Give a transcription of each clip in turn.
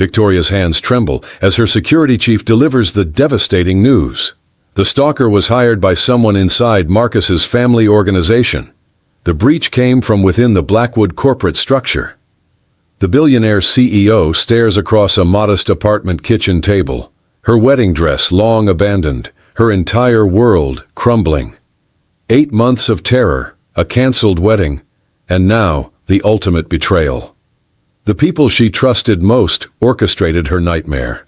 Victoria's hands tremble as her security chief delivers the devastating news. The stalker was hired by someone inside Marcus's family organization. The breach came from within the Blackwood corporate structure. The billionaire CEO stares across a modest apartment kitchen table, her wedding dress long abandoned, her entire world crumbling. 8 months of terror, a cancelled wedding, and now the ultimate betrayal. The people she trusted most orchestrated her nightmare.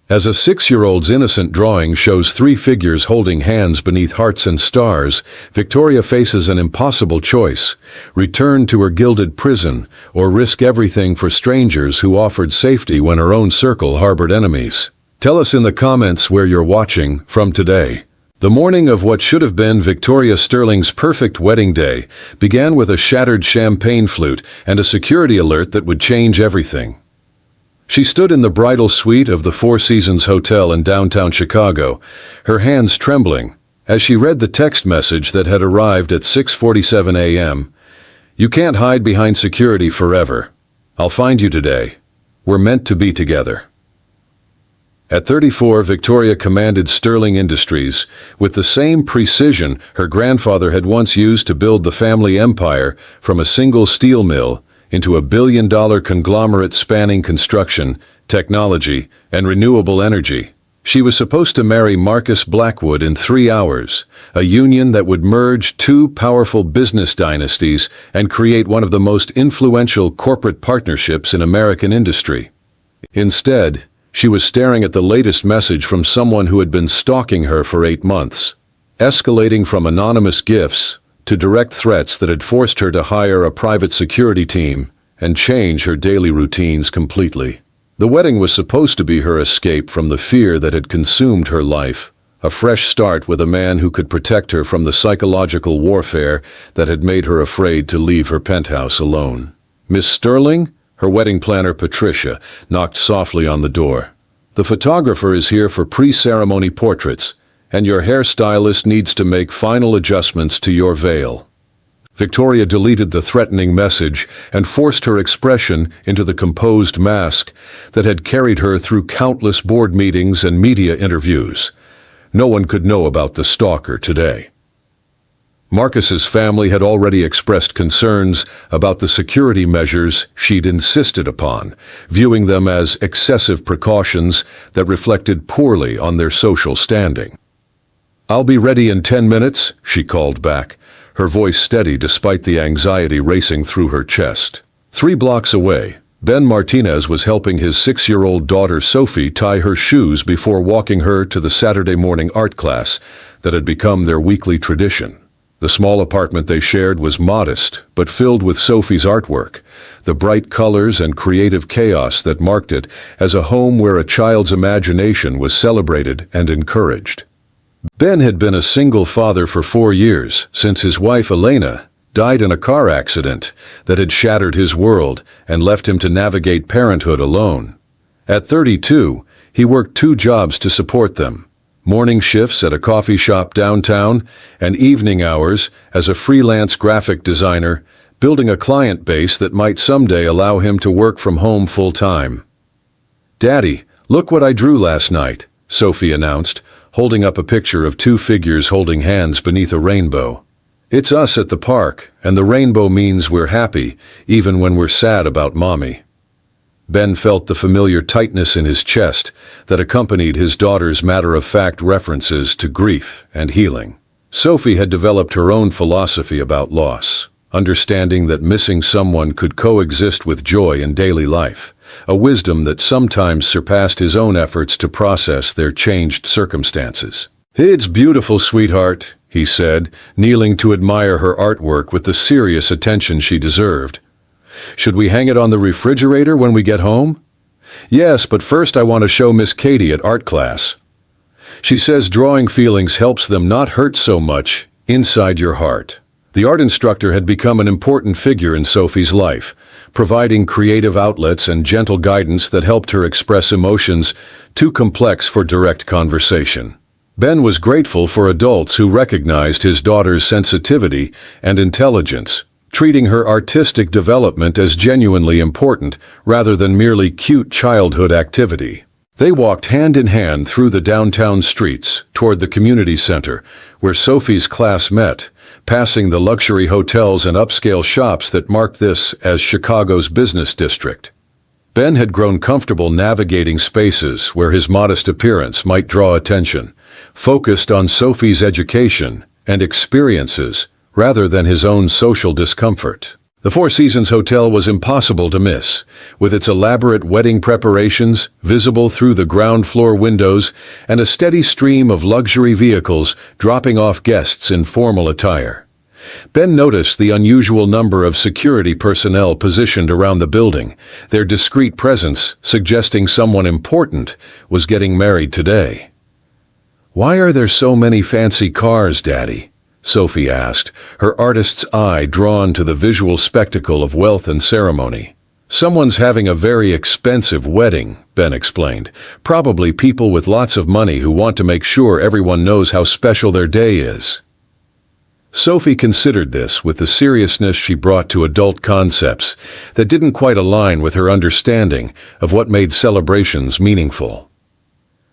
As a 6-year-old's innocent drawing shows 3 figures holding hands beneath hearts and stars, Victoria faces an impossible choice: return to her gilded prison or risk everything for strangers who offered safety when her own circle harbored enemies. Tell us in the comments where you're watching from today. The morning of what should have been Victoria Sterling's perfect wedding day began with a shattered champagne flute and a security alert that would change everything. She stood in the bridal suite of the Four Seasons Hotel in downtown Chicago, her hands trembling, as she read the text message that had arrived at 6:47 a.m. "You can't hide behind security forever. I'll find you today. We're meant to be together." At 34, Victoria commanded Sterling Industries with the same precision her grandfather had once used to build the family empire from a single steel mill into a billion-dollar conglomerate spanning construction, technology, and renewable energy. She was supposed to marry Marcus Blackwood in 3 hours, a union that would merge 2 powerful business dynasties and create one of the most influential corporate partnerships in American industry. Instead, she was staring at the latest message from someone who had been stalking her for 8 months, escalating from anonymous gifts to direct threats that had forced her to hire a private security team and change her daily routines completely. The wedding was supposed to be her escape from the fear that had consumed her life, a fresh start with a man who could protect her from the psychological warfare that had made her afraid to leave her penthouse alone. "Miss Sterling?" Her wedding planner, Patricia, knocked softly on the door. "The photographer is here for pre-ceremony portraits, and your hairstylist needs to make final adjustments to your veil." Victoria deleted the threatening message and forced her expression into the composed mask that had carried her through countless board meetings and media interviews. No one could know about the stalker today. Marcus's family had already expressed concerns about the security measures she'd insisted upon, viewing them as excessive precautions that reflected poorly on their social standing. "I'll be ready in 10 minutes, she called back, her voice steady despite the anxiety racing through her chest. 3 blocks away, Ben Martinez was helping his 6-year-old daughter Sophie tie her shoes before walking her to the Saturday morning art class that had become their weekly tradition. The small apartment they shared was modest, but filled with Sophie's artwork, the bright colors and creative chaos that marked it as a home where a child's imagination was celebrated and encouraged. Ben had been a single father for 4 years, since his wife Elena died in a car accident that had shattered his world and left him to navigate parenthood alone. At 32, he worked 2 jobs to support them: morning shifts at a coffee shop downtown and evening hours as a freelance graphic designer, building a client base that might someday allow him to work from home full-time. "Daddy, look what I drew last night," Sophie announced, holding up a picture of 2 figures holding hands beneath a rainbow. "It's us at the park, and the rainbow means we're happy, even when we're sad about Mommy." Ben felt the familiar tightness in his chest that accompanied his daughter's matter-of-fact references to grief and healing. Sophie had developed her own philosophy about loss, understanding that missing someone could coexist with joy in daily life, a wisdom that sometimes surpassed his own efforts to process their changed circumstances. "It's beautiful, sweetheart," he said, kneeling to admire her artwork with the serious attention she deserved. "Should we hang it on the refrigerator when we get home?" "Yes, but first I want to show Miss Katie at art class. She says drawing feelings helps them not hurt so much inside your heart." The art instructor had become an important figure in Sophie's life, providing creative outlets and gentle guidance that helped her express emotions too complex for direct conversation. Ben was grateful for adults who recognized his daughter's sensitivity and intelligence, treating her artistic development as genuinely important rather than merely cute childhood activity. They walked hand in hand through the downtown streets toward the community center, where Sophie's class met, passing the luxury hotels and upscale shops that marked this as Chicago's business district. Ben had grown comfortable navigating spaces where his modest appearance might draw attention, focused on Sophie's education and experiences rather than his own social discomfort. The Four Seasons Hotel was impossible to miss, with its elaborate wedding preparations visible through the ground floor windows and a steady stream of luxury vehicles dropping off guests in formal attire. Ben noticed the unusual number of security personnel positioned around the building, their discreet presence suggesting someone important was getting married today. "Why are there so many fancy cars, Daddy?" Sophie asked, her artist's eye drawn to the visual spectacle of wealth and ceremony. "Someone's having a very expensive wedding," Ben explained. "Probably people with lots of money who want to make sure everyone knows how special their day is." Sophie considered this with the seriousness she brought to adult concepts that didn't quite align with her understanding of what made celebrations meaningful.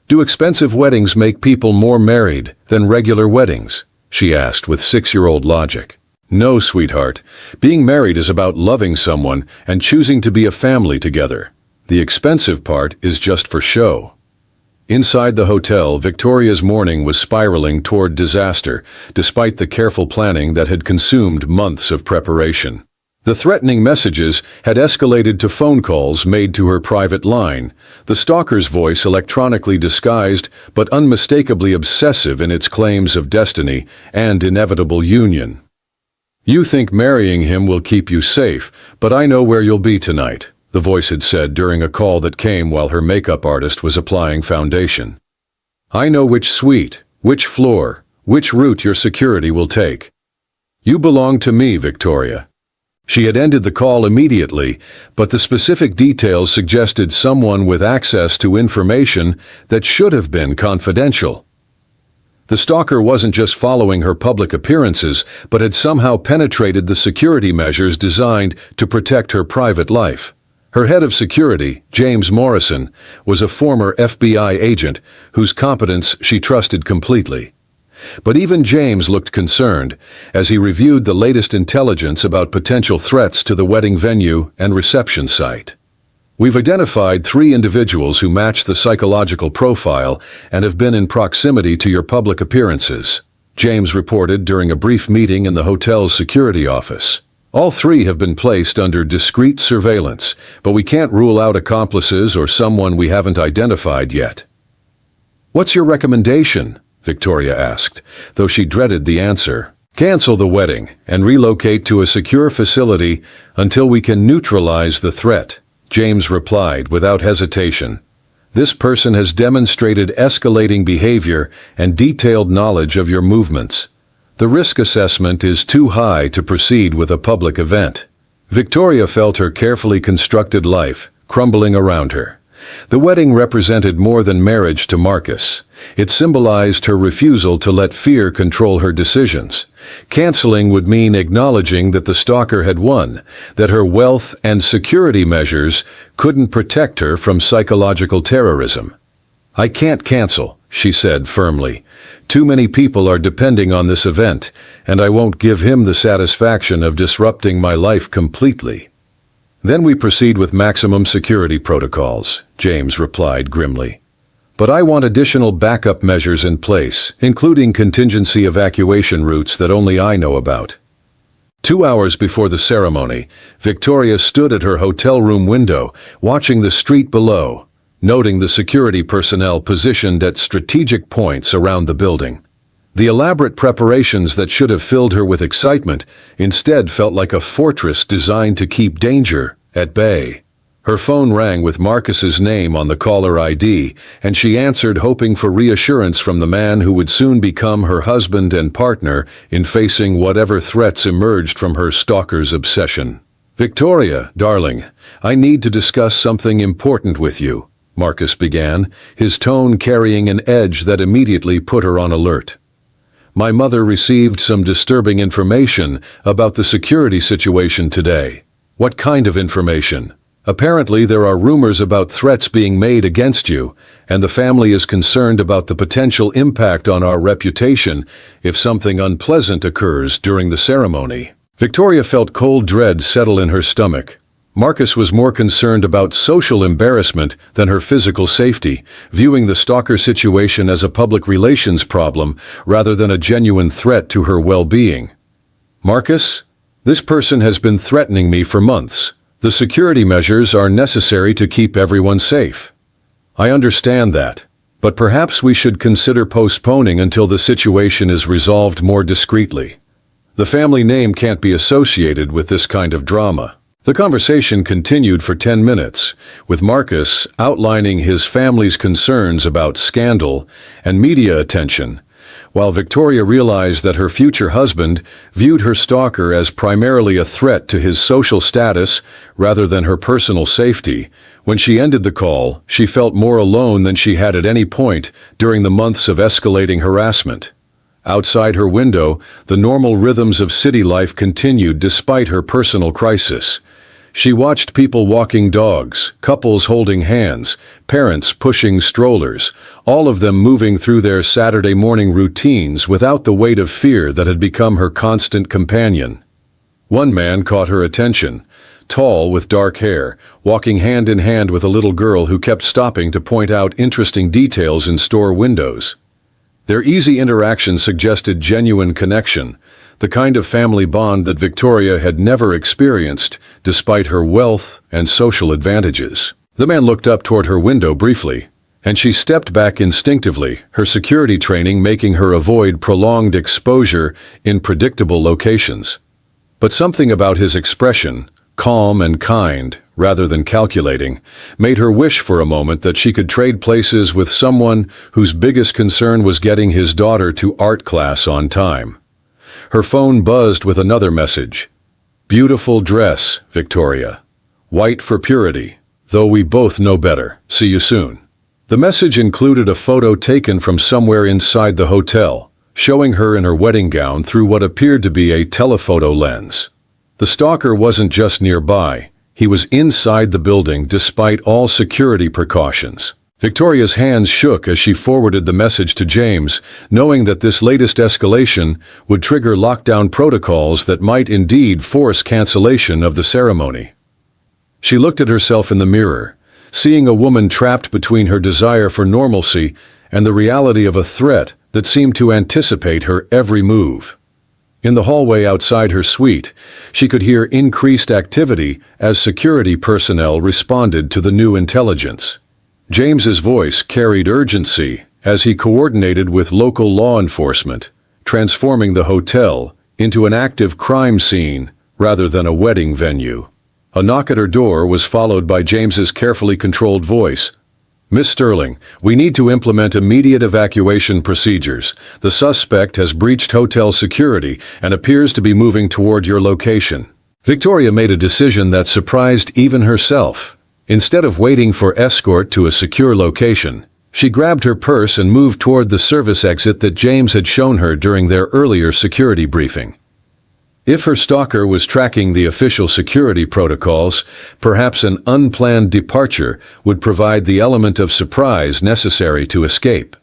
"Do expensive weddings make people more married than regular weddings?" she asked with 6-year-old logic. "No, sweetheart. Being married is about loving someone and choosing to be a family together. The expensive part is just for show." Inside the hotel, Victoria's morning was spiraling toward disaster, despite the careful planning that had consumed months of preparation. The threatening messages had escalated to phone calls made to her private line, the stalker's voice electronically disguised but unmistakably obsessive in its claims of destiny and inevitable union. "You think marrying him will keep you safe, but I know where you'll be tonight," the voice had said during a call that came while her makeup artist was applying foundation. "I know which suite, which floor, which route your security will take. You belong to me, Victoria." She had ended the call immediately, but the specific details suggested someone with access to information that should have been confidential. The stalker wasn't just following her public appearances, but had somehow penetrated the security measures designed to protect her private life. Her head of security, James Morrison, was a former FBI agent whose competence she trusted completely. But even James looked concerned as he reviewed the latest intelligence about potential threats to the wedding venue and reception site. "We've identified 3 individuals who match the psychological profile and have been in proximity to your public appearances," James reported during a brief meeting in the hotel's security office. "All 3 have been placed under discreet surveillance, but we can't rule out accomplices or someone we haven't identified yet." "What's your recommendation?" Victoria asked, though she dreaded the answer. "Cancel the wedding and relocate to a secure facility until we can neutralize the threat," James replied without hesitation. "This person has demonstrated escalating behavior and detailed knowledge of your movements. The risk assessment is too high to proceed with a public event." Victoria felt her carefully constructed life crumbling around her. The wedding represented more than marriage to Marcus. It symbolized her refusal to let fear control her decisions. Canceling would mean acknowledging that the stalker had won, that her wealth and security measures couldn't protect her from psychological terrorism. "I can't cancel," she said firmly. "Too many people are depending on this event, and I won't give him the satisfaction of disrupting my life completely." "Then we proceed with maximum security protocols," James replied grimly. "But I want additional backup measures in place, including contingency evacuation routes that only I know about." 2 hours before the ceremony, Victoria stood at her hotel room window, watching the street below, noting the security personnel positioned at strategic points around the building. The elaborate preparations that should have filled her with excitement instead felt like a fortress designed to keep danger at bay. Her phone rang with Marcus's name on the caller ID, and she answered, hoping for reassurance from the man who would soon become her husband and partner in facing whatever threats emerged from her stalker's obsession. "Victoria, darling, I need to discuss something important with you," Marcus began, his tone carrying an edge that immediately put her on alert. My mother received some disturbing information about the security situation today. What kind of information? Apparently there are rumors about threats being made against you, and the family is concerned about the potential impact on our reputation if something unpleasant occurs during the ceremony. Victoria felt cold dread settle in her stomach. Marcus was more concerned about social embarrassment than her physical safety, viewing the stalker situation as a public relations problem rather than a genuine threat to her well-being. Marcus, this person has been threatening me for months. The security measures are necessary to keep everyone safe. I understand that, but perhaps we should consider postponing until the situation is resolved more discreetly. The family name can't be associated with this kind of drama. The conversation continued for 10 minutes, with Marcus outlining his family's concerns about scandal and media attention, while Victoria realized that her future husband viewed her stalker as primarily a threat to his social status rather than her personal safety. When she ended the call, she felt more alone than she had at any point during the months of escalating harassment. Outside her window, the normal rhythms of city life continued despite her personal crisis. She watched people walking dogs, couples holding hands, parents pushing strollers, all of them moving through their Saturday morning routines without the weight of fear that had become her constant companion. One man caught her attention, tall with dark hair, walking hand in hand with a little girl who kept stopping to point out interesting details in store windows. Their easy interaction suggested genuine connection, the kind of family bond that Victoria had never experienced, despite her wealth and social advantages. The man looked up toward her window briefly, and she stepped back instinctively, her security training making her avoid prolonged exposure in predictable locations. But something about his expression, calm and kind, rather than calculating, made her wish for a moment that she could trade places with someone whose biggest concern was getting his daughter to art class on time. Her phone buzzed with another message. Beautiful dress, Victoria. White for purity. Though we both know better. See you soon. The message included a photo taken from somewhere inside the hotel, showing her in her wedding gown through what appeared to be a telephoto lens. The stalker wasn't just nearby. He was inside the building despite all security precautions. Victoria's hands shook as she forwarded the message to James, knowing that this latest escalation would trigger lockdown protocols that might indeed force cancellation of the ceremony. She looked at herself in the mirror, seeing a woman trapped between her desire for normalcy and the reality of a threat that seemed to anticipate her every move. In the hallway outside her suite, she could hear increased activity as security personnel responded to the new intelligence. James's voice carried urgency as he coordinated with local law enforcement, transforming the hotel into an active crime scene rather than a wedding venue. A knock at her door was followed by James's carefully controlled voice. Miss Sterling, we need to implement immediate evacuation procedures. The suspect has breached hotel security and appears to be moving toward your location. Victoria made a decision that surprised even herself. Instead of waiting for escort to a secure location, she grabbed her purse and moved toward the service exit that James had shown her during their earlier security briefing. If her stalker was tracking the official security protocols, perhaps an unplanned departure would provide the element of surprise necessary to escape.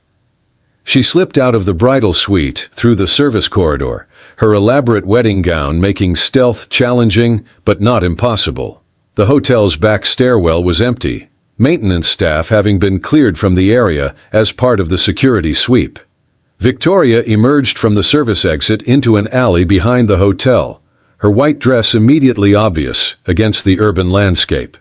She slipped out of the bridal suite through the service corridor, her elaborate wedding gown making stealth challenging but not impossible. The hotel's back stairwell was empty, maintenance staff having been cleared from the area as part of the security sweep. Victoria emerged from the service exit into an alley behind the hotel, her white dress immediately obvious against the urban landscape.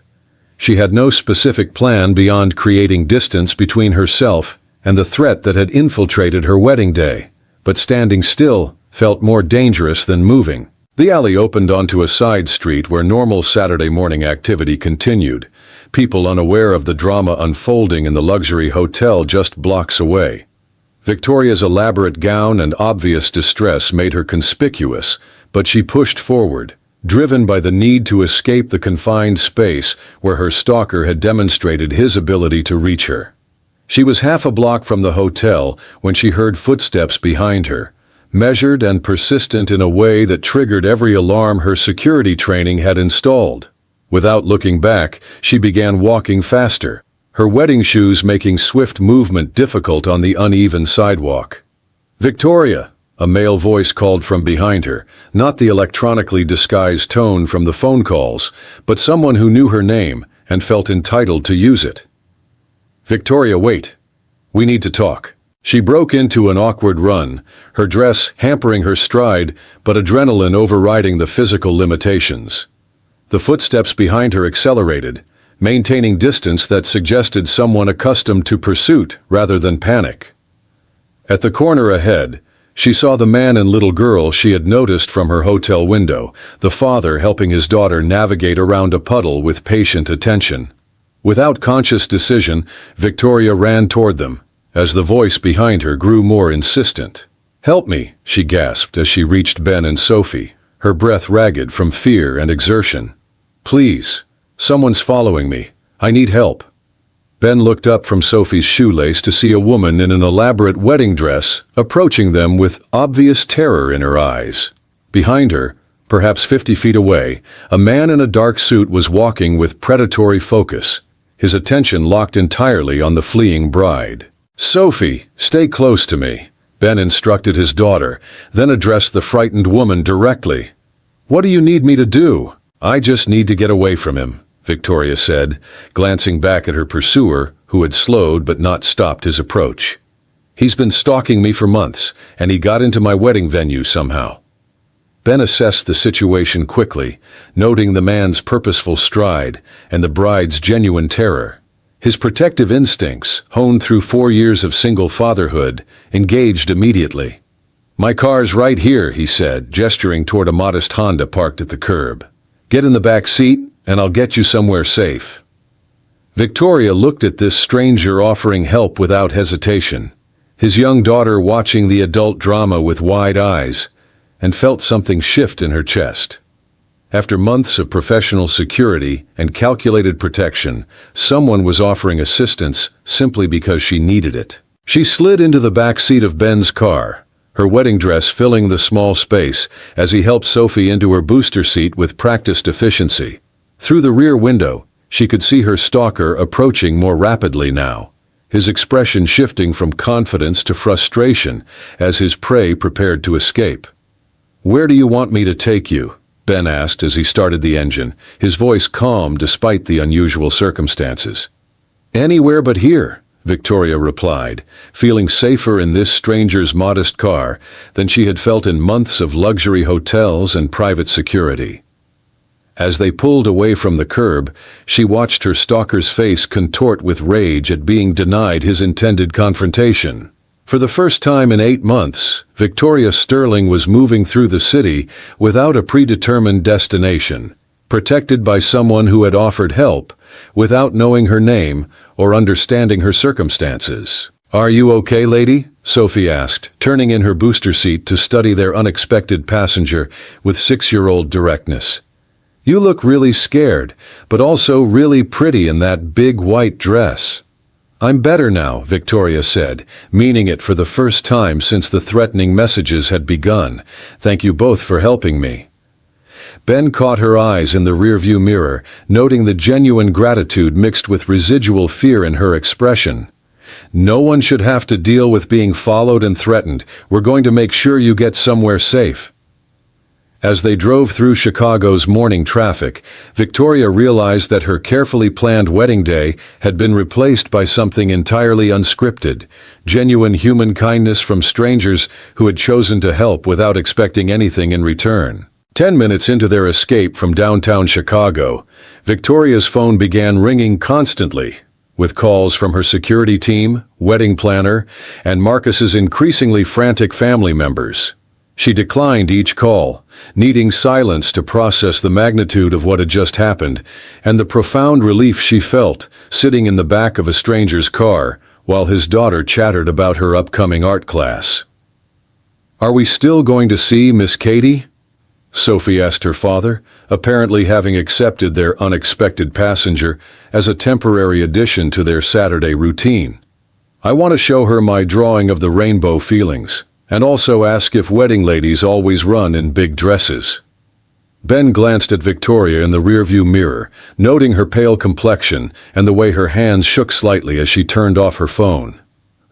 She had no specific plan beyond creating distance between herself and the threat that had infiltrated her wedding day, but standing still felt more dangerous than moving. The alley opened onto a side street where normal Saturday morning activity continued, people unaware of the drama unfolding in the luxury hotel just blocks away. Victoria's elaborate gown and obvious distress made her conspicuous, but she pushed forward, driven by the need to escape the confined space where her stalker had demonstrated his ability to reach her. She was half a block from the hotel when she heard footsteps behind her, measured and persistent in a way that triggered every alarm her security training had installed. Without looking back, she began walking faster, her wedding shoes making swift movement difficult on the uneven sidewalk. "Victoria!" A male voice called from behind her, not the electronically disguised tone from the phone calls, but someone who knew her name and felt entitled to use it. "Victoria, wait. We need to talk." She broke into an awkward run, her dress hampering her stride, but adrenaline overriding the physical limitations. The footsteps behind her accelerated, maintaining distance that suggested someone accustomed to pursuit rather than panic. At the corner ahead, she saw the man and little girl she had noticed from her hotel window, the father helping his daughter navigate around a puddle with patient attention. Without conscious decision, Victoria ran toward them, as the voice behind her grew more insistent. "Help me," she gasped as she reached Ben and Sophie, her breath ragged from fear and exertion. "Please, someone's following me. I need help." Ben looked up from Sophie's shoelace to see a woman in an elaborate wedding dress approaching them with obvious terror in her eyes. Behind her, perhaps 50 feet away, a man in a dark suit was walking with predatory focus, his attention locked entirely on the fleeing bride. "Sophie, stay close to me," Ben instructed his daughter, then addressed the frightened woman directly. "What do you need me to do?" "I just need to get away from him," Victoria said, glancing back at her pursuer, who had slowed but not stopped his approach. "He's been stalking me for months, and he got into my wedding venue somehow." Ben assessed the situation quickly, noting the man's purposeful stride and the bride's genuine terror. His protective instincts, honed through 4 years of single fatherhood, engaged immediately. "My car's right here," he said, gesturing toward a modest Honda parked at the curb. "Get in the back seat, and I'll get you somewhere safe." Victoria looked at this stranger offering help without hesitation, his young daughter watching the adult drama with wide eyes, and felt something shift in her chest. After months of professional security and calculated protection, someone was offering assistance simply because she needed it. She slid into the back seat of Ben's car, her wedding dress filling the small space as he helped Sophie into her booster seat with practiced efficiency. Through the rear window, she could see her stalker approaching more rapidly now, his expression shifting from confidence to frustration as his prey prepared to escape. "Where do you want me to take you?" Ben asked as he started the engine, his voice calm despite the unusual circumstances. "Anywhere but here," Victoria replied, feeling safer in this stranger's modest car than she had felt in months of luxury hotels and private security. As they pulled away from the curb, she watched her stalker's face contort with rage at being denied his intended confrontation. For the first time in 8 months, Victoria Sterling was moving through the city without a predetermined destination, protected by someone who had offered help, without knowing her name or understanding her circumstances. "Are you okay, lady?" Sophie asked, turning in her booster seat to study their unexpected passenger with 6-year-old directness. "You look really scared, but also really pretty in that big white dress." "I'm better now," Victoria said, meaning it for the first time since the threatening messages had begun. "Thank you both for helping me." Ben caught her eyes in the rearview mirror, noting the genuine gratitude mixed with residual fear in her expression. "No one should have to deal with being followed and threatened. We're going to make sure you get somewhere safe." As they drove through Chicago's morning traffic, Victoria realized that her carefully planned wedding day had been replaced by something entirely unscripted, genuine human kindness from strangers who had chosen to help without expecting anything in return. 10 minutes into their escape from downtown Chicago, Victoria's phone began ringing constantly, with calls from her security team, wedding planner, and Marcus's increasingly frantic family members. She declined each call, needing silence to process the magnitude of what had just happened and the profound relief she felt sitting in the back of a stranger's car while his daughter chattered about her upcoming art class. "Are we still going to see Miss Katie?" Sophie asked her father, apparently having accepted their unexpected passenger as a temporary addition to their Saturday routine. "I want to show her my drawing of the rainbow feelings," And also ask if wedding ladies always run in big dresses. Ben glanced at Victoria in the rearview mirror, noting her pale complexion and the way her hands shook slightly as she turned off her phone.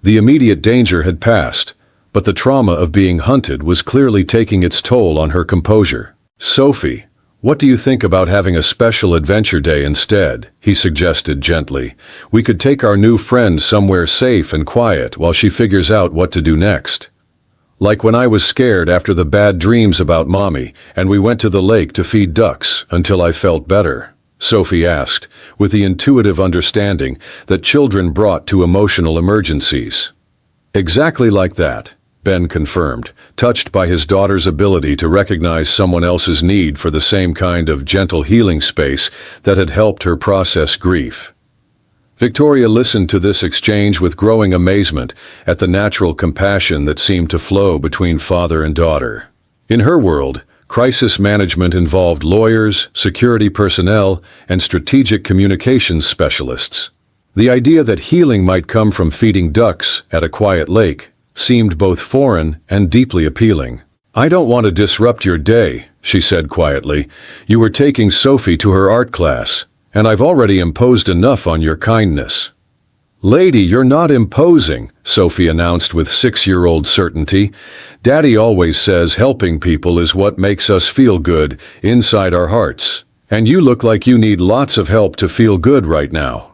The immediate danger had passed, but the trauma of being hunted was clearly taking its toll on her composure. "Sophie, what do you think about having a special adventure day instead?" he suggested gently. "We could take our new friend somewhere safe and quiet while she figures out what to do next. Like when I was scared after the bad dreams about Mommy, and we went to the lake to feed ducks until I felt better," Sophie asked, with the intuitive understanding that children brought to emotional emergencies. "Exactly like that," Ben confirmed, touched by his daughter's ability to recognize someone else's need for the same kind of gentle healing space that had helped her process grief. Victoria listened to this exchange with growing amazement at the natural compassion that seemed to flow between father and daughter. In her world, crisis management involved lawyers, security personnel, and strategic communications specialists. The idea that healing might come from feeding ducks at a quiet lake seemed both foreign and deeply appealing. "I don't want to disrupt your day," she said quietly. "You were taking Sophie to her art class, and I've already imposed enough on your kindness." "Lady, you're not imposing," Sophie announced with 6-year-old certainty. "Daddy always says helping people is what makes us feel good inside our hearts. And you look like you need lots of help to feel good right now."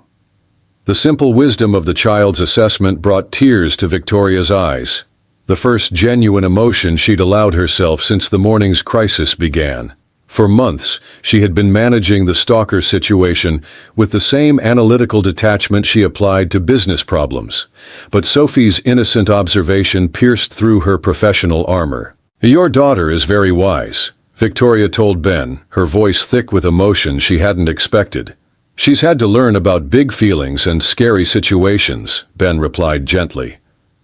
The simple wisdom of the child's assessment brought tears to Victoria's eyes, the first genuine emotion she'd allowed herself since the morning's crisis began. For months, she had been managing the Stalker situation with the same analytical detachment she applied to business problems. But Sophie's innocent observation pierced through her professional armor. "Your daughter is very wise," Victoria told Ben, her voice thick with emotion she hadn't expected. "She's had to learn about big feelings and scary situations," Ben replied gently.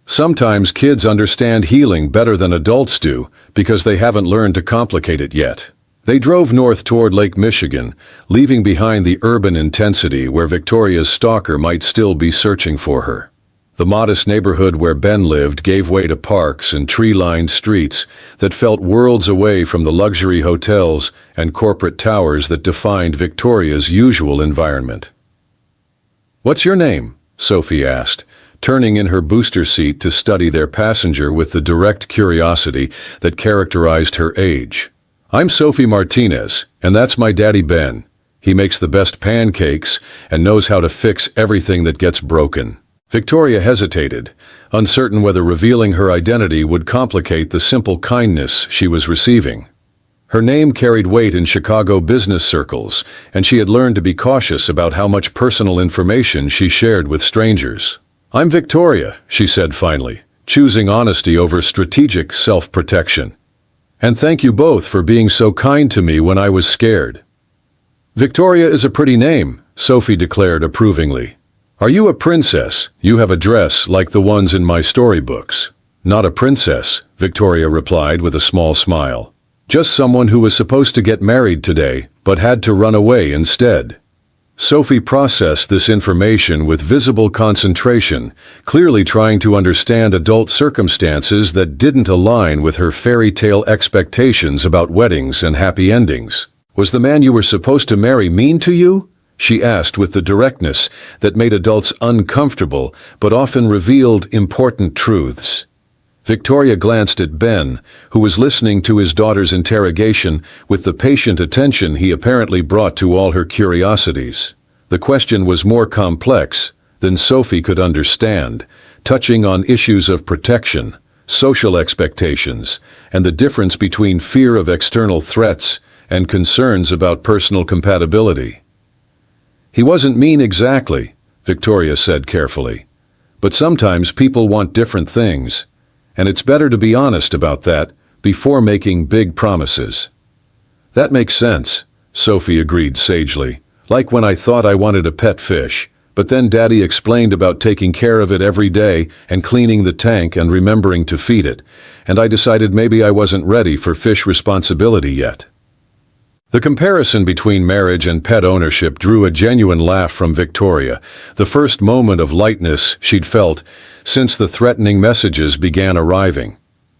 "Sometimes kids understand healing better than adults do because they haven't learned to complicate it yet." They drove north toward Lake Michigan, leaving behind the urban intensity where Victoria's stalker might still be searching for her. The modest neighborhood where Ben lived gave way to parks and tree-lined streets that felt worlds away from the luxury hotels and corporate towers that defined Victoria's usual environment. "What's your name?" Sophie asked, turning in her booster seat to study their passenger with the direct curiosity that characterized her age. "I'm Sophie Martinez, and that's my daddy Ben. He makes the best pancakes and knows how to fix everything that gets broken." Victoria hesitated, uncertain whether revealing her identity would complicate the simple kindness she was receiving. Her name carried weight in Chicago business circles, and she had learned to be cautious about how much personal information she shared with strangers. "I'm Victoria," she said finally, choosing honesty over strategic self-protection. "And thank you both for being so kind to me when I was scared." "Victoria is a pretty name," Sophie declared approvingly. "Are you a princess? You have a dress like the ones in my storybooks." "Not a princess," Victoria replied with a small smile. "Just someone who was supposed to get married today, but had to run away instead." Sophie processed this information with visible concentration, clearly trying to understand adult circumstances that didn't align with her fairy tale expectations about weddings and happy endings. "Was the man you were supposed to marry mean to you?" she asked with the directness that made adults uncomfortable but often revealed important truths. Victoria glanced at Ben, who was listening to his daughter's interrogation with the patient attention he apparently brought to all her curiosities. The question was more complex than Sophie could understand, touching on issues of protection, social expectations, and the difference between fear of external threats and concerns about personal compatibility. "He wasn't mean exactly," Victoria said carefully. "But sometimes people want different things. And it's better to be honest about that before making big promises." "That makes sense," Sophie agreed sagely. "Like when I thought I wanted a pet fish, but then Daddy explained about taking care of it every day and cleaning the tank and remembering to feed it, and I decided maybe I wasn't ready for fish responsibility yet." The comparison between marriage and pet ownership drew a genuine laugh from Victoria, the first moment of lightness she'd felt since the threatening messages began arriving.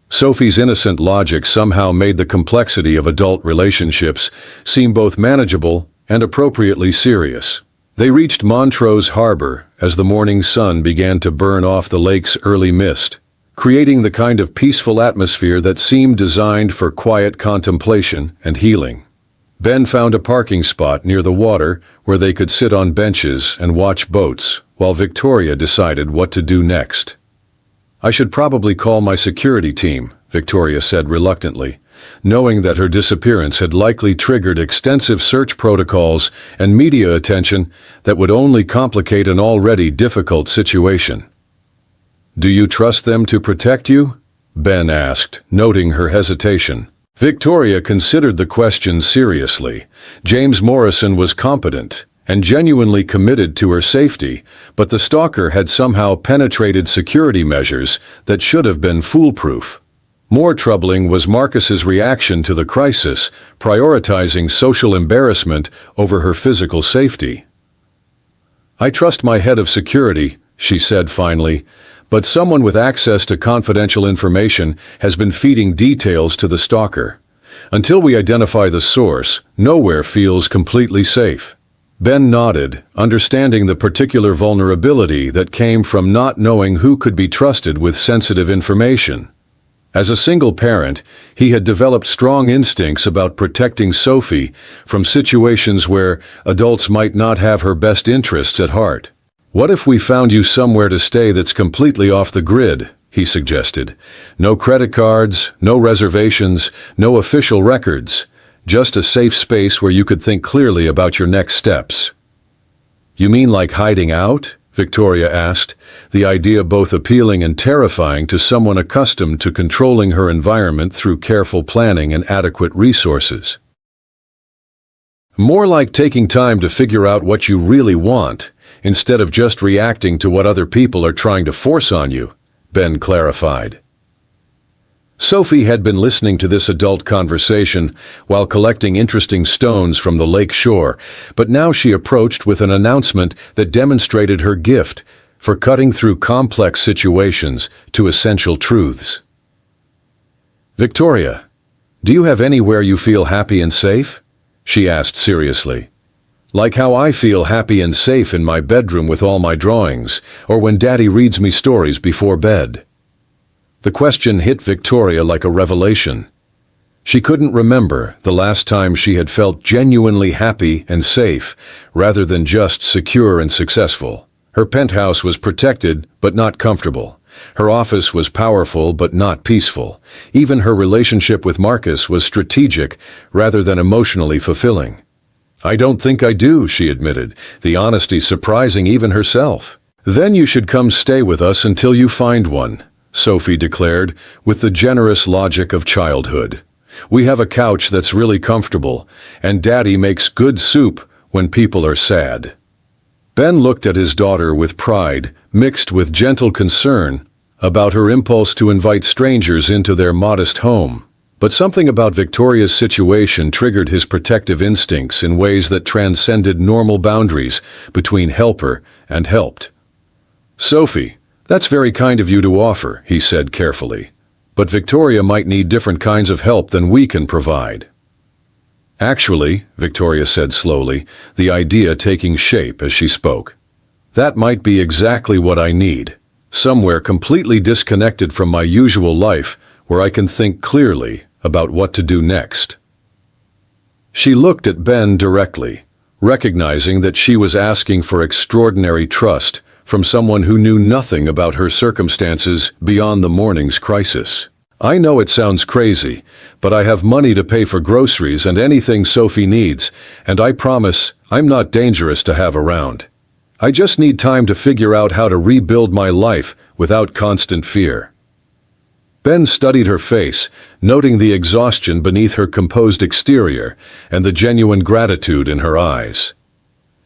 Sophie's innocent logic somehow made the complexity of adult relationships seem both manageable and appropriately serious. They reached Montrose Harbor as the morning sun began to burn off the lake's early mist, creating the kind of peaceful atmosphere that seemed designed for quiet contemplation and healing. Ben found a parking spot near the water where they could sit on benches and watch boats, while Victoria decided what to do next. "I should probably call my security team," Victoria said reluctantly, knowing that her disappearance had likely triggered extensive search protocols and media attention that would only complicate an already difficult situation. "Do you trust them to protect you?" Ben asked, noting her hesitation. Victoria considered the question seriously. James Morrison was competent and genuinely committed to her safety, but the stalker had somehow penetrated security measures that should have been foolproof. More troubling was Marcus's reaction to the crisis, prioritizing social embarrassment over her physical safety. "I trust my head of security," she said finally, "but someone with access to confidential information has been feeding details to the stalker. Until we identify the source, nowhere feels completely safe." Ben nodded, understanding the particular vulnerability that came from not knowing who could be trusted with sensitive information. As a single parent, he had developed strong instincts about protecting Sophie from situations where adults might not have her best interests at heart. "What if we found you somewhere to stay that's completely off the grid?" he suggested. "No credit cards, no reservations, no official records. Just a safe space where you could think clearly about your next steps." "You mean like hiding out?" Victoria asked, the idea both appealing and terrifying to someone accustomed to controlling her environment through careful planning and adequate resources. "More like taking time to figure out what you really want, instead of just reacting to what other people are trying to force on you," Ben clarified. Sophie had been listening to this adult conversation while collecting interesting stones from the lake shore, but now she approached with an announcement that demonstrated her gift for cutting through complex situations to essential truths. "Victoria, do you have anywhere you feel happy and safe?" she asked seriously. "Like how I feel happy and safe in my bedroom with all my drawings, or when Daddy reads me stories before bed." The question hit Victoria like a revelation. She couldn't remember the last time she had felt genuinely happy and safe, rather than just secure and successful. Her penthouse was protected, but not comfortable. Her office was powerful, but not peaceful. Even her relationship with Marcus was strategic, rather than emotionally fulfilling. "I don't think I do," she admitted, the honesty surprising even herself. "Then you should come stay with us until you find one," Sophie declared, with the generous logic of childhood. "We have a couch that's really comfortable, and Daddy makes good soup when people are sad." Ben looked at his daughter with pride, mixed with gentle concern about her impulse to invite strangers into their modest home. But something about Victoria's situation triggered his protective instincts in ways that transcended normal boundaries between helper and helped. "Sophie, that's very kind of you to offer," he said carefully. "But Victoria might need different kinds of help than we can provide." "Actually," Victoria said slowly, the idea taking shape as she spoke, "that might be exactly what I need. Somewhere completely disconnected from my usual life where I can think clearly about what to do next." She looked at Ben directly, recognizing that she was asking for extraordinary trust from someone who knew nothing about her circumstances beyond the morning's crisis. "I know it sounds crazy, but I have money to pay for groceries and anything Sophie needs, and I promise I'm not dangerous to have around. I just need time to figure out how to rebuild my life without constant fear." Ben studied her face, noting the exhaustion beneath her composed exterior and the genuine gratitude in her eyes.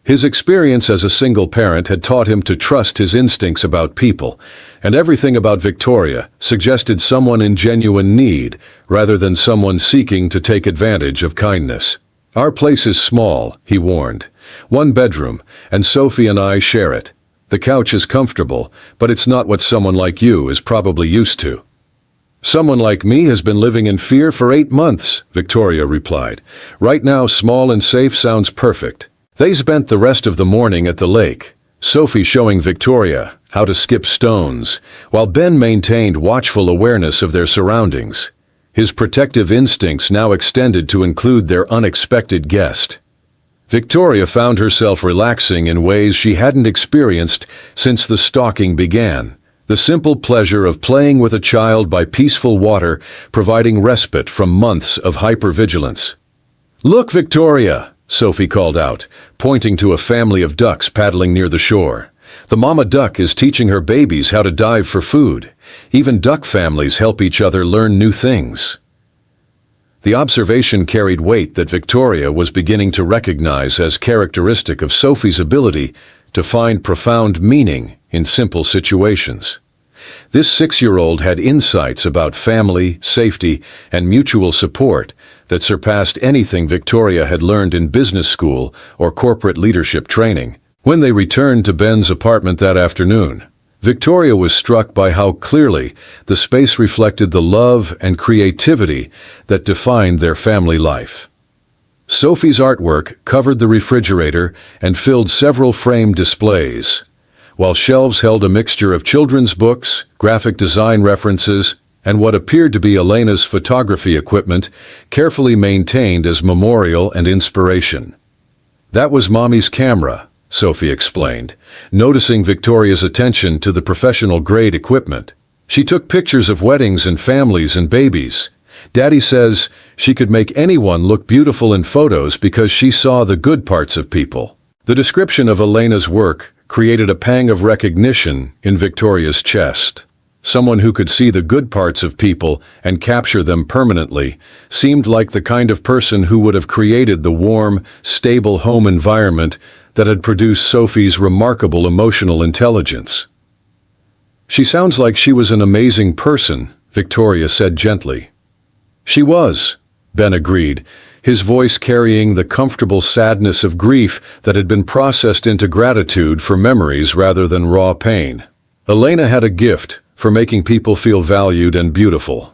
His experience as a single parent had taught him to trust his instincts about people, and everything about Victoria suggested someone in genuine need rather than someone seeking to take advantage of kindness. "Our place is small," he warned. "One bedroom, and Sophie and I share it. The couch is comfortable, but it's not what someone like you is probably used to." Someone like me has been living in fear for 8 months, Victoria replied. Right now, small and safe sounds perfect. They spent the rest of the morning at the lake, Sophie showing Victoria how to skip stones, while Ben maintained watchful awareness of their surroundings. His protective instincts now extended to include their unexpected guest. Victoria found herself relaxing in ways she hadn't experienced since the stalking began. The simple pleasure of playing with a child by peaceful water providing respite from months of hypervigilance. "Look, Victoria," Sophie called out, pointing to a family of ducks paddling near the shore. The mama duck is teaching her babies how to dive for food. Even duck families help each other learn new things. The observation carried weight that Victoria was beginning to recognize as characteristic of Sophie's ability to find profound meaning in simple situations. This 6-year-old had insights about family, safety, and mutual support that surpassed anything Victoria had learned in business school or corporate leadership training. When they returned to Ben's apartment that afternoon, Victoria was struck by how clearly the space reflected the love and creativity that defined their family life. Sophie's artwork covered the refrigerator and filled several framed displays, while shelves held a mixture of children's books, graphic design references, and what appeared to be Elena's photography equipment, carefully maintained as memorial and inspiration. "That was Mommy's camera," Sophie explained, noticing Victoria's attention to the professional-grade equipment. "She took pictures of weddings and families and babies. Daddy says she could make anyone look beautiful in photos because she saw the good parts of people." The description of Elena's work created a pang of recognition in Victoria's chest. Someone who could see the good parts of people and capture them permanently seemed like the kind of person who would have created the warm, stable home environment that had produced Sophie's remarkable emotional intelligence. "She sounds like she was an amazing person," Victoria said gently. "She was," Ben agreed, his voice carrying the comfortable sadness of grief that had been processed into gratitude for memories rather than raw pain. Elena had a gift for making people feel valued and beautiful.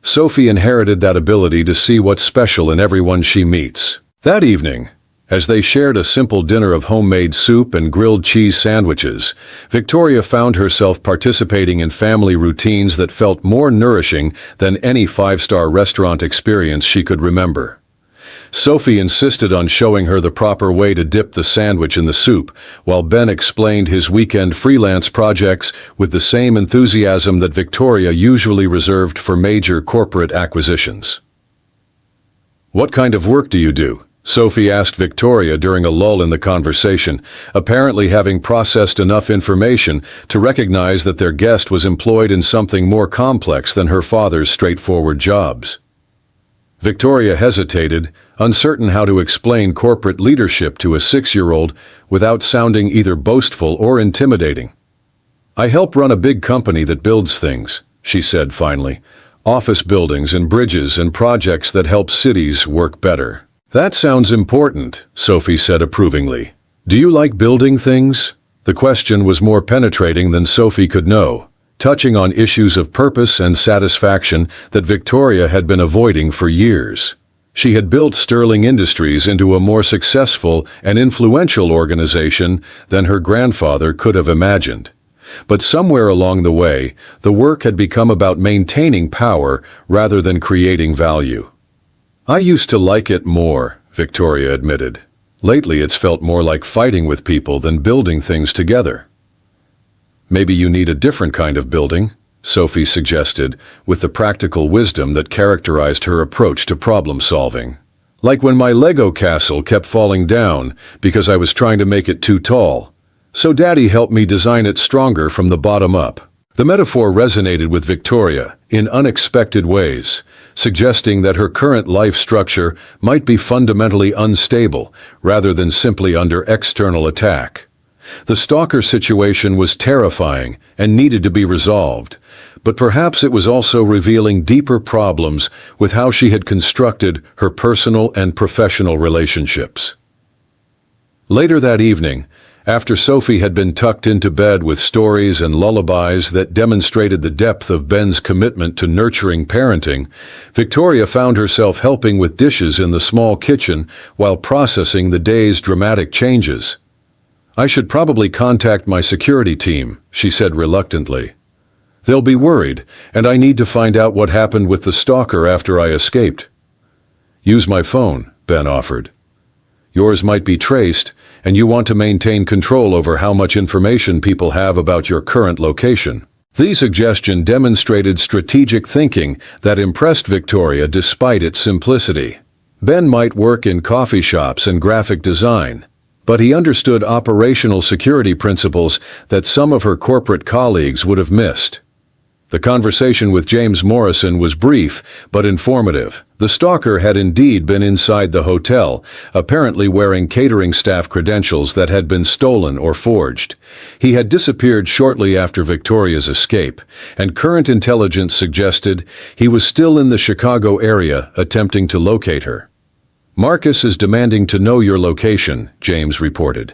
Sophie inherited that ability to see what's special in everyone she meets. That evening, as they shared a simple dinner of homemade soup and grilled cheese sandwiches, Victoria found herself participating in family routines that felt more nourishing than any 5-star restaurant experience she could remember. Sophie insisted on showing her the proper way to dip the sandwich in the soup, while Ben explained his weekend freelance projects with the same enthusiasm that Victoria usually reserved for major corporate acquisitions. "What kind of work do you do?" Sophie asked Victoria during a lull in the conversation, apparently having processed enough information to recognize that their guest was employed in something more complex than her father's straightforward jobs. Victoria hesitated, uncertain how to explain corporate leadership to a 6-year-old without sounding either boastful or intimidating. "I help run a big company that builds things," she said finally. "Office buildings and bridges and projects that help cities work better." "That sounds important," Sophie said approvingly. "Do you like building things?" The question was more penetrating than Sophie could know, touching on issues of purpose and satisfaction that Victoria had been avoiding for years. She had built Sterling Industries into a more successful and influential organization than her grandfather could have imagined. But somewhere along the way, the work had become about maintaining power rather than creating value. "I used to like it more," Victoria admitted. "Lately it's felt more like fighting with people than building things together." "Maybe you need a different kind of building," Sophie suggested, with the practical wisdom that characterized her approach to problem solving. "Like when my Lego castle kept falling down because I was trying to make it too tall. So Daddy helped me design it stronger from the bottom up." The metaphor resonated with Victoria in unexpected ways, suggesting that her current life structure might be fundamentally unstable rather than simply under external attack. The Stalker situation was terrifying and needed to be resolved, but perhaps it was also revealing deeper problems with how she had constructed her personal and professional relationships. Later that evening, After Sophie had been tucked into bed with stories and lullabies that demonstrated the depth of Ben's commitment to nurturing parenting, Victoria found herself helping with dishes in the small kitchen while processing the day's dramatic changes. "I should probably contact my security team," she said reluctantly. "They'll be worried, and I need to find out what happened with the stalker after I escaped." "Use my phone," Ben offered. "Yours might be traced, and you want to maintain control over how much information people have about your current location." The suggestion demonstrated strategic thinking that impressed Victoria despite its simplicity. Ben might work in coffee shops and graphic design, but he understood operational security principles that some of her corporate colleagues would have missed. The conversation with James Morrison was brief but informative. The stalker had indeed been inside the hotel, apparently wearing catering staff credentials that had been stolen or forged. He had disappeared shortly after Victoria's escape, and current intelligence suggested he was still in the Chicago area attempting to locate her. "Marcus is demanding to know your location," James reported.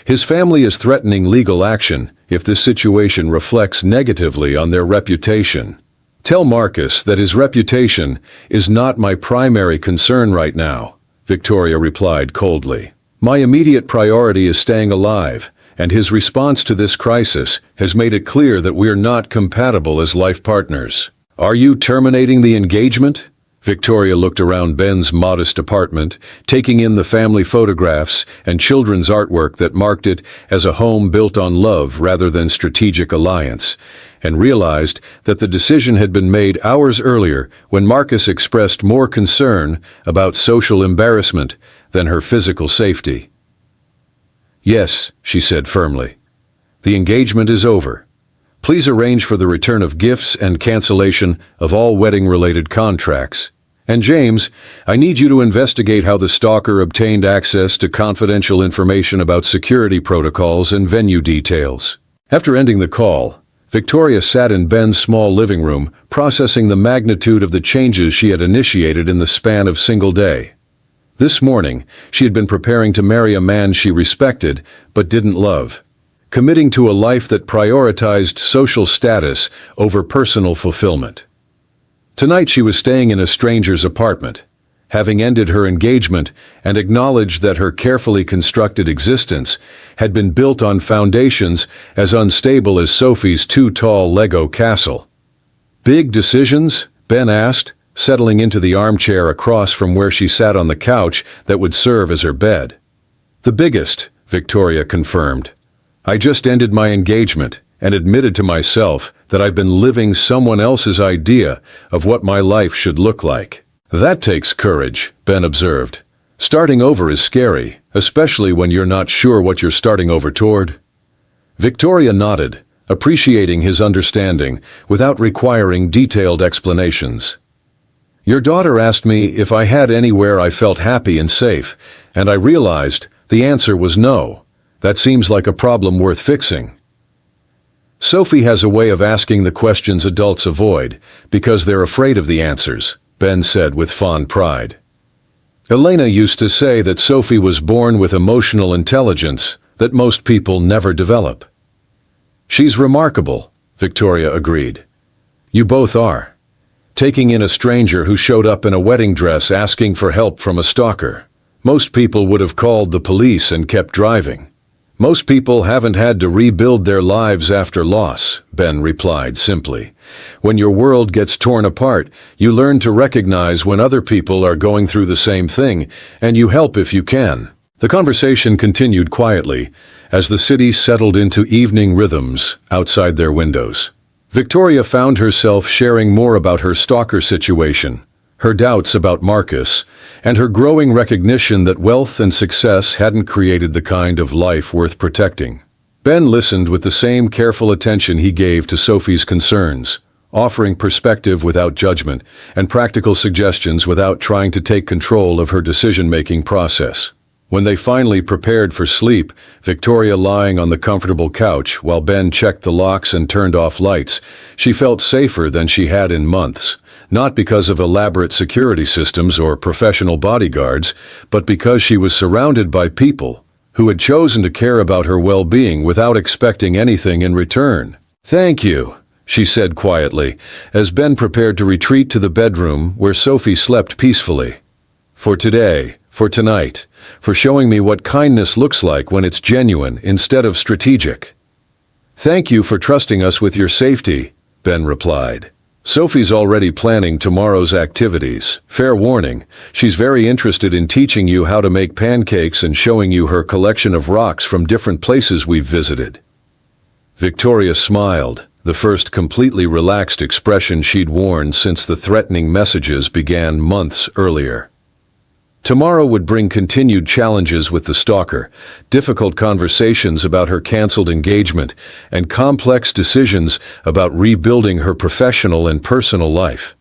"His family is threatening legal action if this situation reflects negatively on their reputation. Tell Marcus that his reputation is not my primary concern right now," Victoria replied coldly. "My immediate priority is staying alive, and his response to this crisis has made it clear that we're not compatible as life partners." "Are you terminating the engagement?" Victoria looked around Ben's modest apartment, taking in the family photographs and children's artwork that marked it as a home built on love rather than strategic alliance, and realized that the decision had been made hours earlier when Marcus expressed more concern about social embarrassment than her physical safety. "Yes," she said firmly. "The engagement is over. Please arrange for the return of gifts and cancellation of all wedding-related contracts. And James, I need you to investigate how the stalker obtained access to confidential information about security protocols and venue details." After ending the call, Victoria sat in Ben's small living room, processing the magnitude of the changes she had initiated in the span of a single day. This morning, she had been preparing to marry a man she respected but didn't love, committing to a life that prioritized social status over personal fulfillment. Tonight she was staying in a stranger's apartment, having ended her engagement and acknowledged that her carefully constructed existence had been built on foundations as unstable as Sophie's too-tall Lego castle. "Big decisions?" Ben asked, settling into the armchair across from where she sat on the couch that would serve as her bed. "The biggest," Victoria confirmed. "I just ended my engagement and admitted to myself that I've been living someone else's idea of what my life should look like." "That takes courage," Ben observed. "Starting over is scary, especially when you're not sure what you're starting over toward." Victoria nodded, appreciating his understanding without requiring detailed explanations. "Your daughter asked me if I had anywhere I felt happy and safe, and I realized the answer was no. That seems like a problem worth fixing." "Sophie has a way of asking the questions adults avoid because they're afraid of the answers," Ben said with fond pride. "Elena used to say that Sophie was born with emotional intelligence that most people never develop." "She's remarkable," Victoria agreed. "You both are. Taking in a stranger who showed up in a wedding dress asking for help from a stalker. Most people would have called the police and kept driving." "Most people haven't had to rebuild their lives after loss," Ben replied simply. "When your world gets torn apart, you learn to recognize when other people are going through the same thing, and you help if you can." The conversation continued quietly as the city settled into evening rhythms outside their windows. Victoria found herself sharing more about her stalker situation, her doubts about Marcus, and her growing recognition that wealth and success hadn't created the kind of life worth protecting. Ben listened with the same careful attention he gave to Sophie's concerns, offering perspective without judgment and practical suggestions without trying to take control of her decision-making process. When they finally prepared for sleep, Victoria lying on the comfortable couch while Ben checked the locks and turned off lights, she felt safer than she had in months. Not because of elaborate security systems or professional bodyguards, but because she was surrounded by people who had chosen to care about her well-being without expecting anything in return. "Thank you," she said quietly, as Ben prepared to retreat to the bedroom where Sophie slept peacefully. "For today, for tonight, for showing me what kindness looks like when it's genuine instead of strategic." "Thank you for trusting us with your safety," Ben replied. "Sophie's already planning tomorrow's activities. Fair warning, she's very interested in teaching you how to make pancakes and showing you her collection of rocks from different places we've visited." Victoria smiled, the first completely relaxed expression she'd worn since the threatening messages began months earlier. Tomorrow would bring continued challenges with the stalker, difficult conversations about her canceled engagement, and complex decisions about rebuilding her professional and personal life.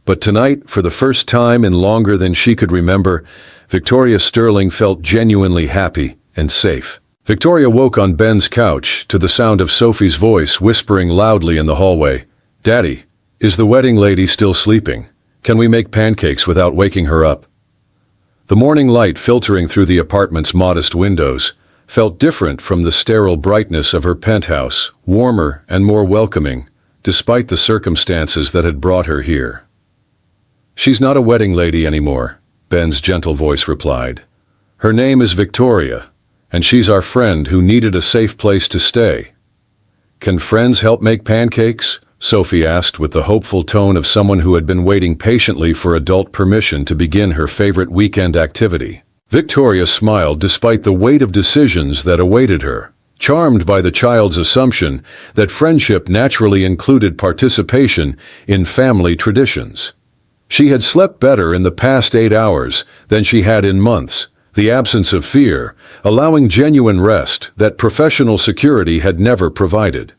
But tonight, for the first time in longer than she could remember, Victoria Sterling felt genuinely happy and safe. Victoria woke on Ben's couch to the sound of Sophie's voice whispering loudly in the hallway, "Daddy, is the wedding lady still sleeping? Can we make pancakes without waking her up?" The morning light filtering through the apartment's modest windows felt different from the sterile brightness of her penthouse, warmer and more welcoming, despite the circumstances that had brought her here. "She's not a wedding lady anymore," Ben's gentle voice replied. "Her name is Victoria, and she's our friend who needed a safe place to stay." "Can friends help make pancakes?" Sophie asked with the hopeful tone of someone who had been waiting patiently for adult permission to begin her favorite weekend activity. Victoria smiled despite the weight of decisions that awaited her, charmed by the child's assumption that friendship naturally included participation in family traditions. She had slept better in the past 8 hours than she had in months, the absence of fear, allowing genuine rest that professional security had never provided.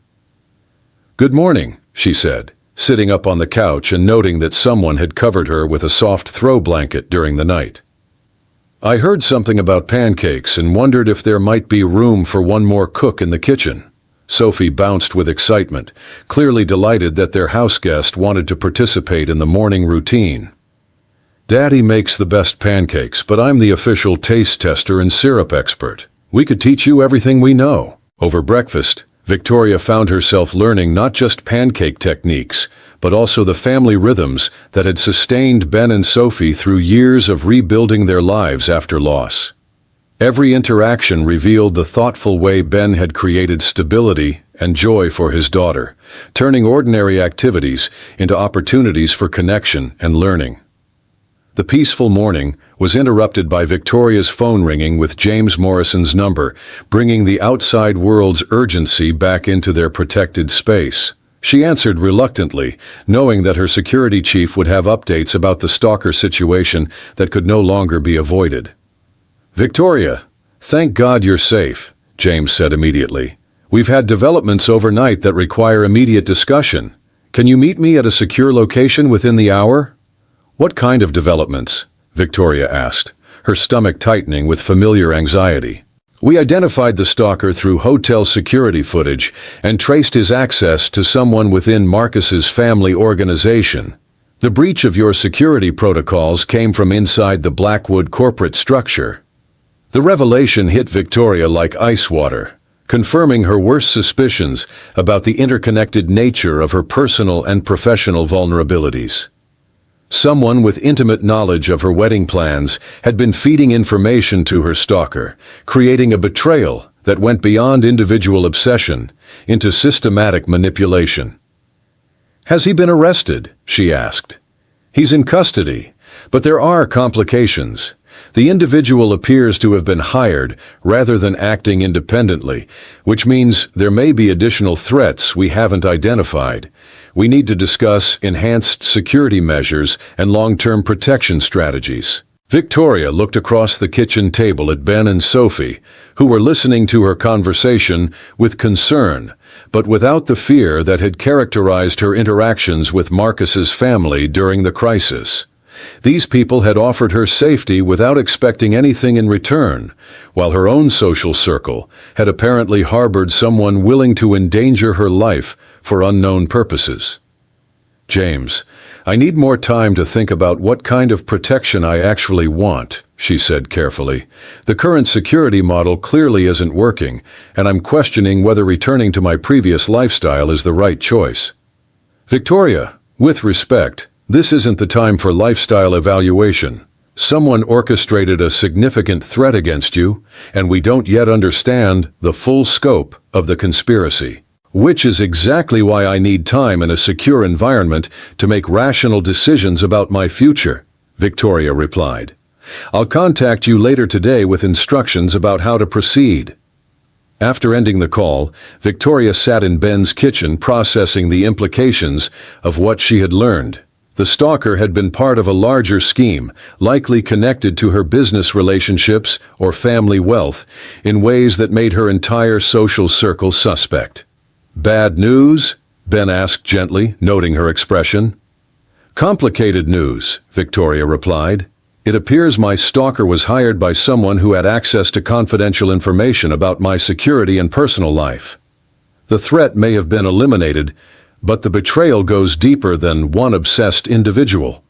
"Good morning," she said, sitting up on the couch and noting that someone had covered her with a soft throw blanket during the night. "I heard something about pancakes and wondered if there might be room for one more cook in the kitchen." Sophie bounced with excitement, clearly delighted that their houseguest wanted to participate in the morning routine. "Daddy makes the best pancakes, but I'm the official taste tester and syrup expert. We could teach you everything we know." Over breakfast, Victoria found herself learning not just pancake techniques, but also the family rhythms that had sustained Ben and Sophie through years of rebuilding their lives after loss. Every interaction revealed the thoughtful way Ben had created stability and joy for his daughter, turning ordinary activities into opportunities for connection and learning. The peaceful morning was interrupted by Victoria's phone ringing with James Morrison's number, bringing the outside world's urgency back into their protected space. She answered reluctantly, knowing that her security chief would have updates about the stalker situation that could no longer be avoided. "Victoria, thank God you're safe," James said immediately. "We've had developments overnight that require immediate discussion. Can you meet me at a secure location within the hour?" "What kind of developments?" Victoria asked, her stomach tightening with familiar anxiety. "We identified the stalker through hotel security footage and traced his access to someone within Marcus's family organization. The breach of your security protocols came from inside the Blackwood corporate structure." The revelation hit Victoria like ice water, confirming her worst suspicions about the interconnected nature of her personal and professional vulnerabilities. Someone with intimate knowledge of her wedding plans had been feeding information to her stalker, creating a betrayal that went beyond individual obsession into systematic manipulation. "Has he been arrested?" she asked. "He's in custody, but there are complications. The individual appears to have been hired rather than acting independently, which means there may be additional threats we haven't identified. We need to discuss enhanced security measures and long-term protection strategies." Victoria looked across the kitchen table at Ben and Sophie, who were listening to her conversation with concern, but without the fear that had characterized her interactions with Marcus's family during the crisis. These people had offered her safety without expecting anything in return, while her own social circle had apparently harbored someone willing to endanger her life for unknown purposes. "James, I need more time to think about what kind of protection I actually want," she said carefully. "The current security model clearly isn't working, and I'm questioning whether returning to my previous lifestyle is the right choice." "Victoria, with respect, this isn't the time for lifestyle evaluation. Someone orchestrated a significant threat against you, and we don't yet understand the full scope of the conspiracy. Which is exactly why I need time in a secure environment to make rational decisions about my future," Victoria replied. "I'll contact you later today with instructions about how to proceed." After ending the call, Victoria sat in Ben's kitchen processing the implications of what she had learned. The stalker had been part of a larger scheme, likely connected to her business relationships or family wealth, in ways that made her entire social circle suspect. "Bad news?" Ben asked gently, noting her expression. "Complicated news," Victoria replied. "It appears my stalker was hired by someone who had access to confidential information about my security and personal life. The threat may have been eliminated, but the betrayal goes deeper than one obsessed individual."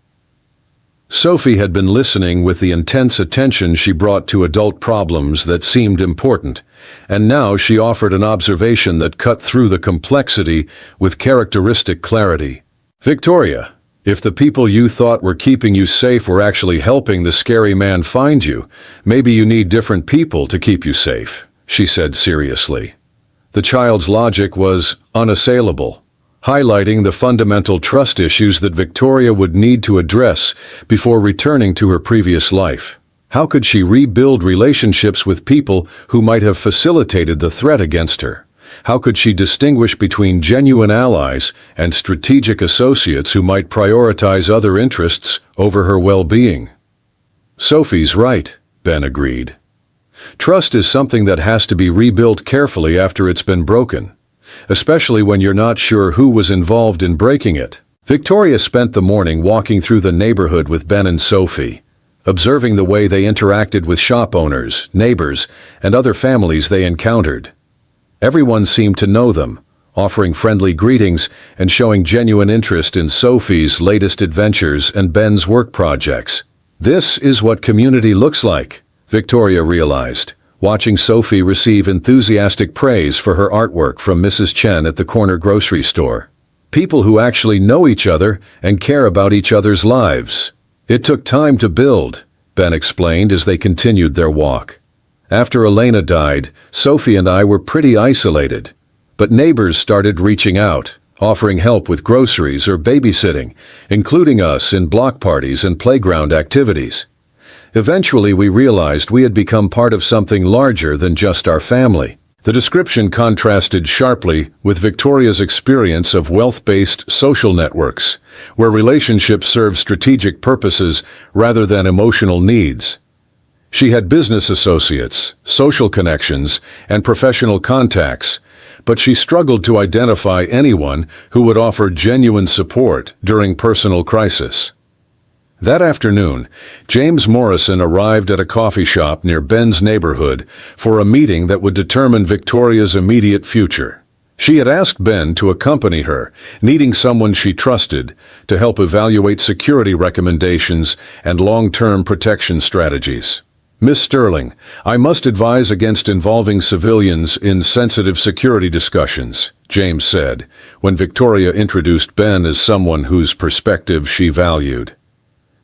Sophie had been listening with the intense attention she brought to adult problems that seemed important, and now she offered an observation that cut through the complexity with characteristic clarity. "Victoria, if the people you thought were keeping you safe were actually helping the scary man find you, maybe you need different people to keep you safe," she said seriously. The child's logic was unassailable, highlighting the fundamental trust issues that Victoria would need to address before returning to her previous life. How could she rebuild relationships with people who might have facilitated the threat against her? How could she distinguish between genuine allies and strategic associates who might prioritize other interests over her well-being? "Sophie's right," Ben agreed. "Trust is something that has to be rebuilt carefully after it's been broken, especially when you're not sure who was involved in breaking it." Victoria spent the morning walking through the neighborhood with Ben and Sophie, observing the way they interacted with shop owners, neighbors, and other families they encountered. Everyone seemed to know them, offering friendly greetings and showing genuine interest in Sophie's latest adventures and Ben's work projects. "This is what community looks like," Victoria realized, watching Sophie receive enthusiastic praise for her artwork from Mrs. Chen at the corner grocery store. "People who actually know each other and care about each other's lives. It took time to build," Ben explained as they continued their walk. "After Elena died, Sophie and I were pretty isolated, but neighbors started reaching out, offering help with groceries or babysitting, including us in block parties and playground activities. Eventually we realized we had become part of something larger than just our family." The description contrasted sharply with Victoria's experience of wealth-based social networks, where relationships serve strategic purposes rather than emotional needs. She had business associates, social connections, and professional contacts, but she struggled to identify anyone who would offer genuine support during personal crisis. That afternoon, James Morrison arrived at a coffee shop near Ben's neighborhood for a meeting that would determine Victoria's immediate future. She had asked Ben to accompany her, needing someone she trusted, to help evaluate security recommendations and long-term protection strategies. "Miss Sterling, I must advise against involving civilians in sensitive security discussions," James said, when Victoria introduced Ben as someone whose perspective she valued.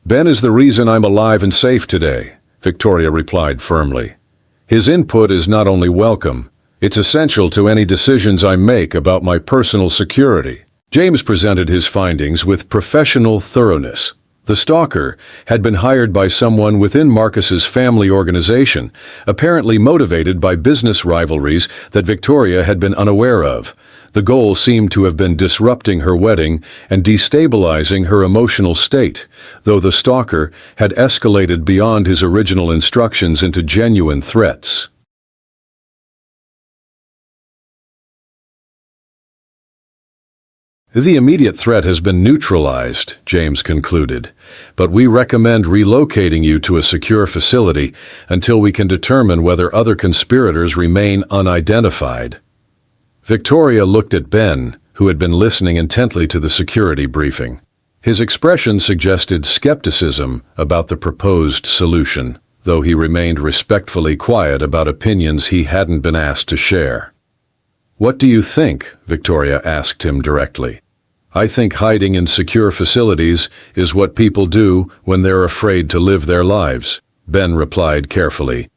"Ben is the reason I'm alive and safe today," Victoria replied firmly. "His input is not only welcome, it's essential to any decisions I make about my personal security." James presented his findings with professional thoroughness. The stalker had been hired by someone within Marcus's family organization, apparently motivated by business rivalries that Victoria had been unaware of. The goal seemed to have been disrupting her wedding and destabilizing her emotional state, though the stalker had escalated beyond his original instructions into genuine threats. "The immediate threat has been neutralized," James concluded, "but we recommend relocating you to a secure facility until we can determine whether other conspirators remain unidentified." Victoria looked at Ben, who had been listening intently to the security briefing. His expression suggested skepticism about the proposed solution. though he remained respectfully quiet about opinions he hadn't been asked to share. "What do you think?" Victoria asked him directly. "I think hiding in secure facilities is what people do when they're afraid to live their lives," Ben replied carefully.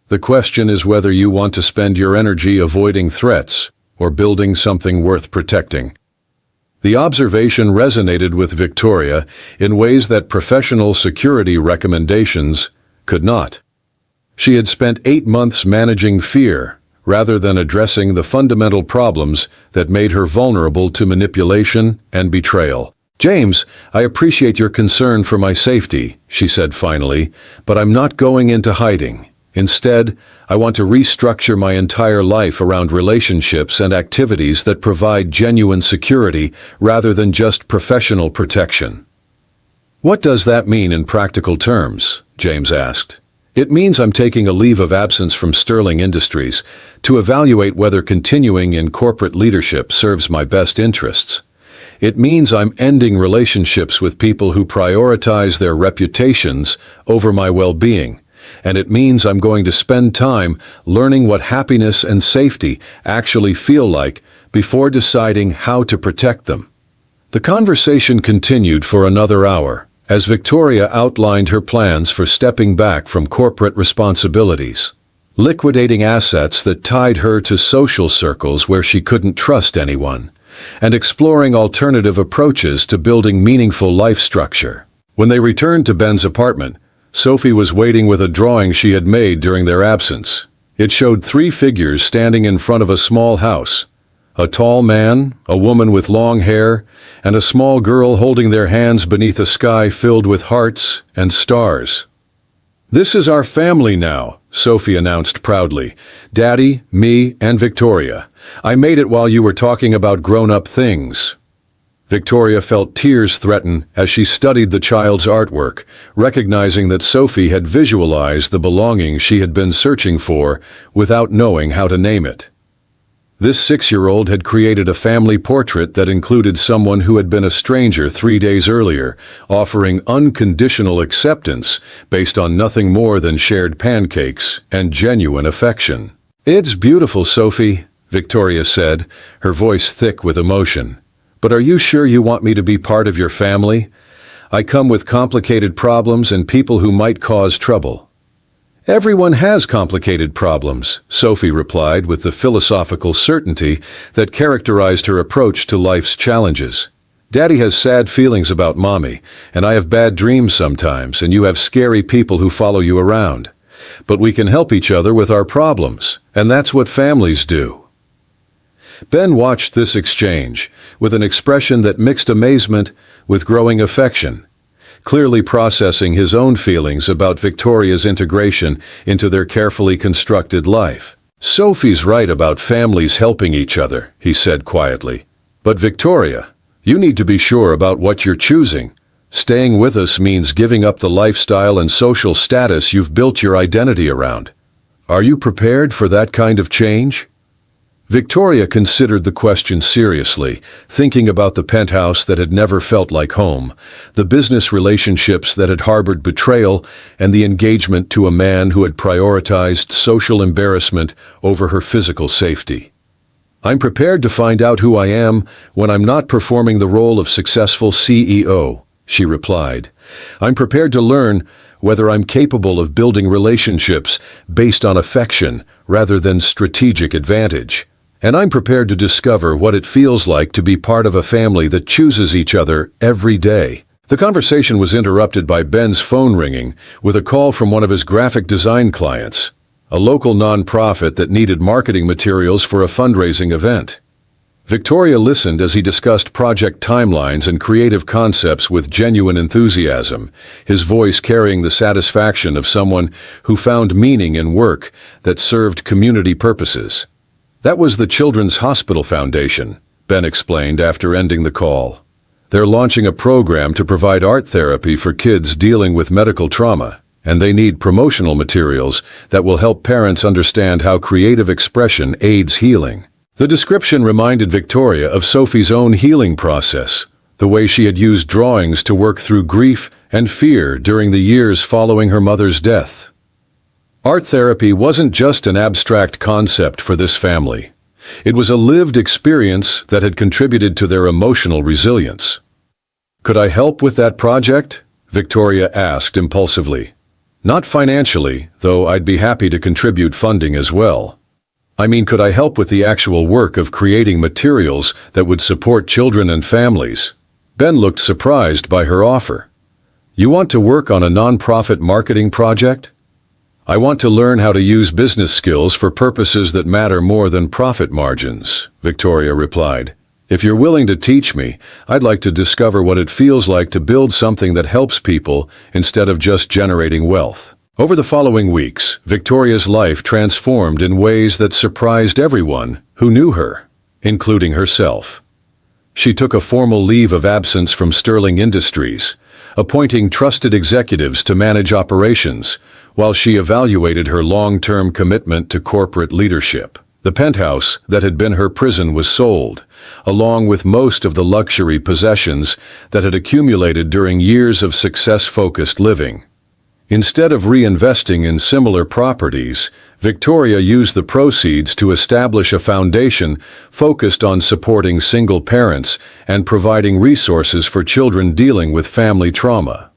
"The question is whether you want to spend your energy avoiding threats or building something worth protecting." The observation resonated with Victoria in ways that professional security recommendations could not. She had spent 8 months managing fear rather than addressing the fundamental problems that made her vulnerable to manipulation and betrayal. "James, I appreciate your concern for my safety," she said finally, "but I'm not going into hiding. Instead, I want to restructure my entire life around relationships and activities that provide genuine security rather than just professional protection." "What does that mean in practical terms?" James asked. "It means I'm taking a leave of absence from Sterling Industries to evaluate whether continuing in corporate leadership serves my best interests. It means I'm ending relationships with people who prioritize their reputations over my well-being. And it means I'm going to spend time learning what happiness and safety actually feel like before deciding how to protect them." The conversation continued for another hour, as Victoria outlined her plans for stepping back from corporate responsibilities, liquidating assets that tied her to social circles where she couldn't trust anyone, and exploring alternative approaches to building meaningful life structure. When they returned to Ben's apartment, Sophie was waiting with a drawing she had made during their absence. It showed 3 figures standing in front of a small house: a tall man, a woman with long hair, and a small girl holding their hands beneath a sky filled with hearts and stars. "This is our family now," Sophie announced proudly. "Daddy, me, and Victoria. I made it while you were talking about grown-up things." Victoria felt tears threaten as she studied the child's artwork, recognizing that Sophie had visualized the belonging she had been searching for without knowing how to name it. This 6-year-old had created a family portrait that included someone who had been a stranger 3 days earlier, offering unconditional acceptance based on nothing more than shared pancakes and genuine affection. "It's beautiful, Sophie," Victoria said, her voice thick with emotion. "But are you sure you want me to be part of your family? I come with complicated problems and people who might cause trouble." "Everyone has complicated problems," Sophie replied with the philosophical certainty that characterized her approach to life's challenges. "Daddy has sad feelings about Mommy, and I have bad dreams sometimes, and you have scary people who follow you around. But we can help each other with our problems, and that's what families do." Ben watched this exchange with an expression that mixed amazement with growing affection, clearly processing his own feelings about Victoria's integration into their carefully constructed life. "Sophie's right about families helping each other," he said quietly. "But Victoria, you need to be sure about what you're choosing. Staying with us means giving up the lifestyle and social status you've built your identity around. Are you prepared for that kind of change?" Victoria considered the question seriously, thinking about the penthouse that had never felt like home, the business relationships that had harbored betrayal, and the engagement to a man who had prioritized social embarrassment over her physical safety. "I'm prepared to find out who I am when I'm not performing the role of successful CEO," she replied. "I'm prepared to learn whether I'm capable of building relationships based on affection rather than strategic advantage. And I'm prepared to discover what it feels like to be part of a family that chooses each other every day." The conversation was interrupted by Ben's phone ringing with a call from one of his graphic design clients, a local nonprofit that needed marketing materials for a fundraising event. Victoria listened as he discussed project timelines and creative concepts with genuine enthusiasm, his voice carrying the satisfaction of someone who found meaning in work that served community purposes. "That was the Children's Hospital Foundation," Ben explained after ending the call. "They're launching a program to provide art therapy for kids dealing with medical trauma, and they need promotional materials that will help parents understand how creative expression aids healing." The description reminded Victoria of Sophie's own healing process, the way she had used drawings to work through grief and fear during the years following her mother's death. Art therapy wasn't just an abstract concept for this family. It was a lived experience that had contributed to their emotional resilience. "Could I help with that project?" Victoria asked impulsively. "Not financially, though I'd be happy to contribute funding as well. I mean, could I help with the actual work of creating materials that would support children and families?" Ben looked surprised by her offer. "You want to work on a non-profit marketing project?" "I want to learn how to use business skills for purposes that matter more than profit margins," Victoria replied. "If you're willing to teach me, I'd like to discover what it feels like to build something that helps people instead of just generating wealth." Over the following weeks, Victoria's life transformed in ways that surprised everyone who knew her, including herself. She took a formal leave of absence from Sterling Industries, appointing trusted executives to manage operations, while she evaluated her long-term commitment to corporate leadership. The penthouse that had been her prison was sold, along with most of the luxury possessions that had accumulated during years of success-focused living. Instead of reinvesting in similar properties, Victoria used the proceeds to establish a foundation focused on supporting single parents and providing resources for children dealing with family trauma.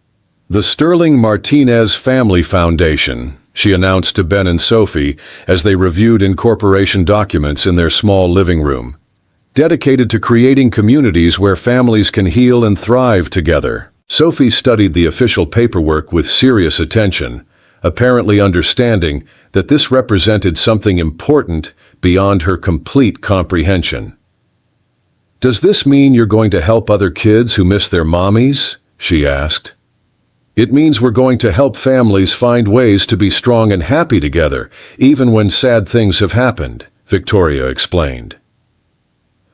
The Sterling Martinez Family Foundation, she announced to Ben and Sophie as they reviewed incorporation documents in their small living room, dedicated to creating communities where families can heal and thrive together. Sophie studied the official paperwork with serious attention, apparently understanding that this represented something important beyond her complete comprehension. "Does this mean you're going to help other kids who miss their mommies?" she asked. "It means we're going to help families find ways to be strong and happy together, even when sad things have happened," Victoria explained.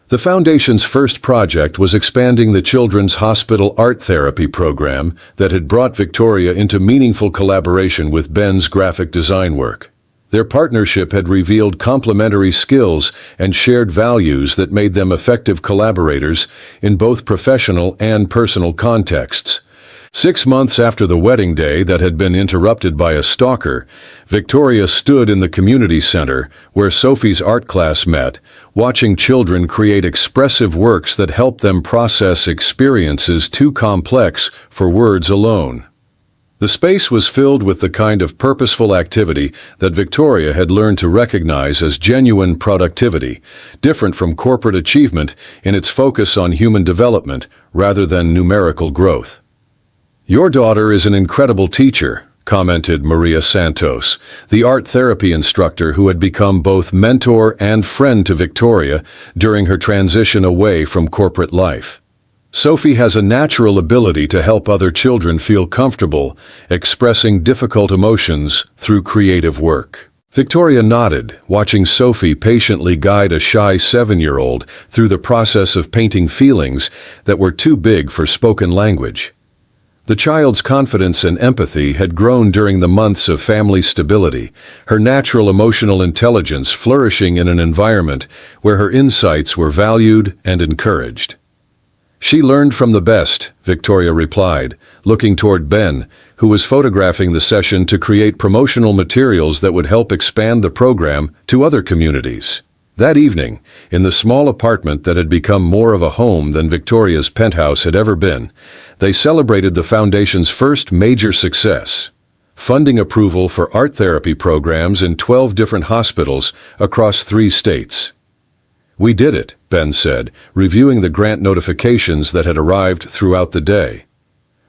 The Foundation's first project was expanding the Children's Hospital Art Therapy program that had brought Victoria into meaningful collaboration with Ben's graphic design work. Their partnership had revealed complementary skills and shared values that made them effective collaborators in both professional and personal contexts. 6 months after the wedding day that had been interrupted by a stalker, Victoria stood in the community center where Sophie's art class met, watching children create expressive works that helped them process experiences too complex for words alone. The space was filled with the kind of purposeful activity that Victoria had learned to recognize as genuine productivity, different from corporate achievement in its focus on human development rather than numerical growth. "Your daughter is an incredible teacher," commented Maria Santos, the art therapy instructor who had become both mentor and friend to Victoria during her transition away from corporate life. "Sophie has a natural ability to help other children feel comfortable, expressing difficult emotions through creative work." Victoria nodded, watching Sophie patiently guide a shy 7-year-old through the process of painting feelings that were too big for spoken language. The child's confidence and empathy had grown during the months of family stability, her natural emotional intelligence flourishing in an environment where her insights were valued and encouraged. "She learned from the best," Victoria replied, looking toward Ben, who was photographing the session to create promotional materials that would help expand the program to other communities. That evening, in the small apartment that had become more of a home than Victoria's penthouse had ever been, they celebrated the Foundation's first major success: funding approval for art therapy programs in 12 different hospitals across 3 states. "We did it," Ben said, reviewing the grant notifications that had arrived throughout the day.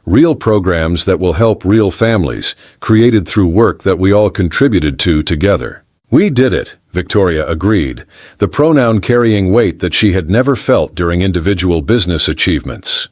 "Real programs that will help real families, created through work that we all contributed to together." "We did it," Victoria agreed, the pronoun carrying weight that she had never felt during individual business achievements.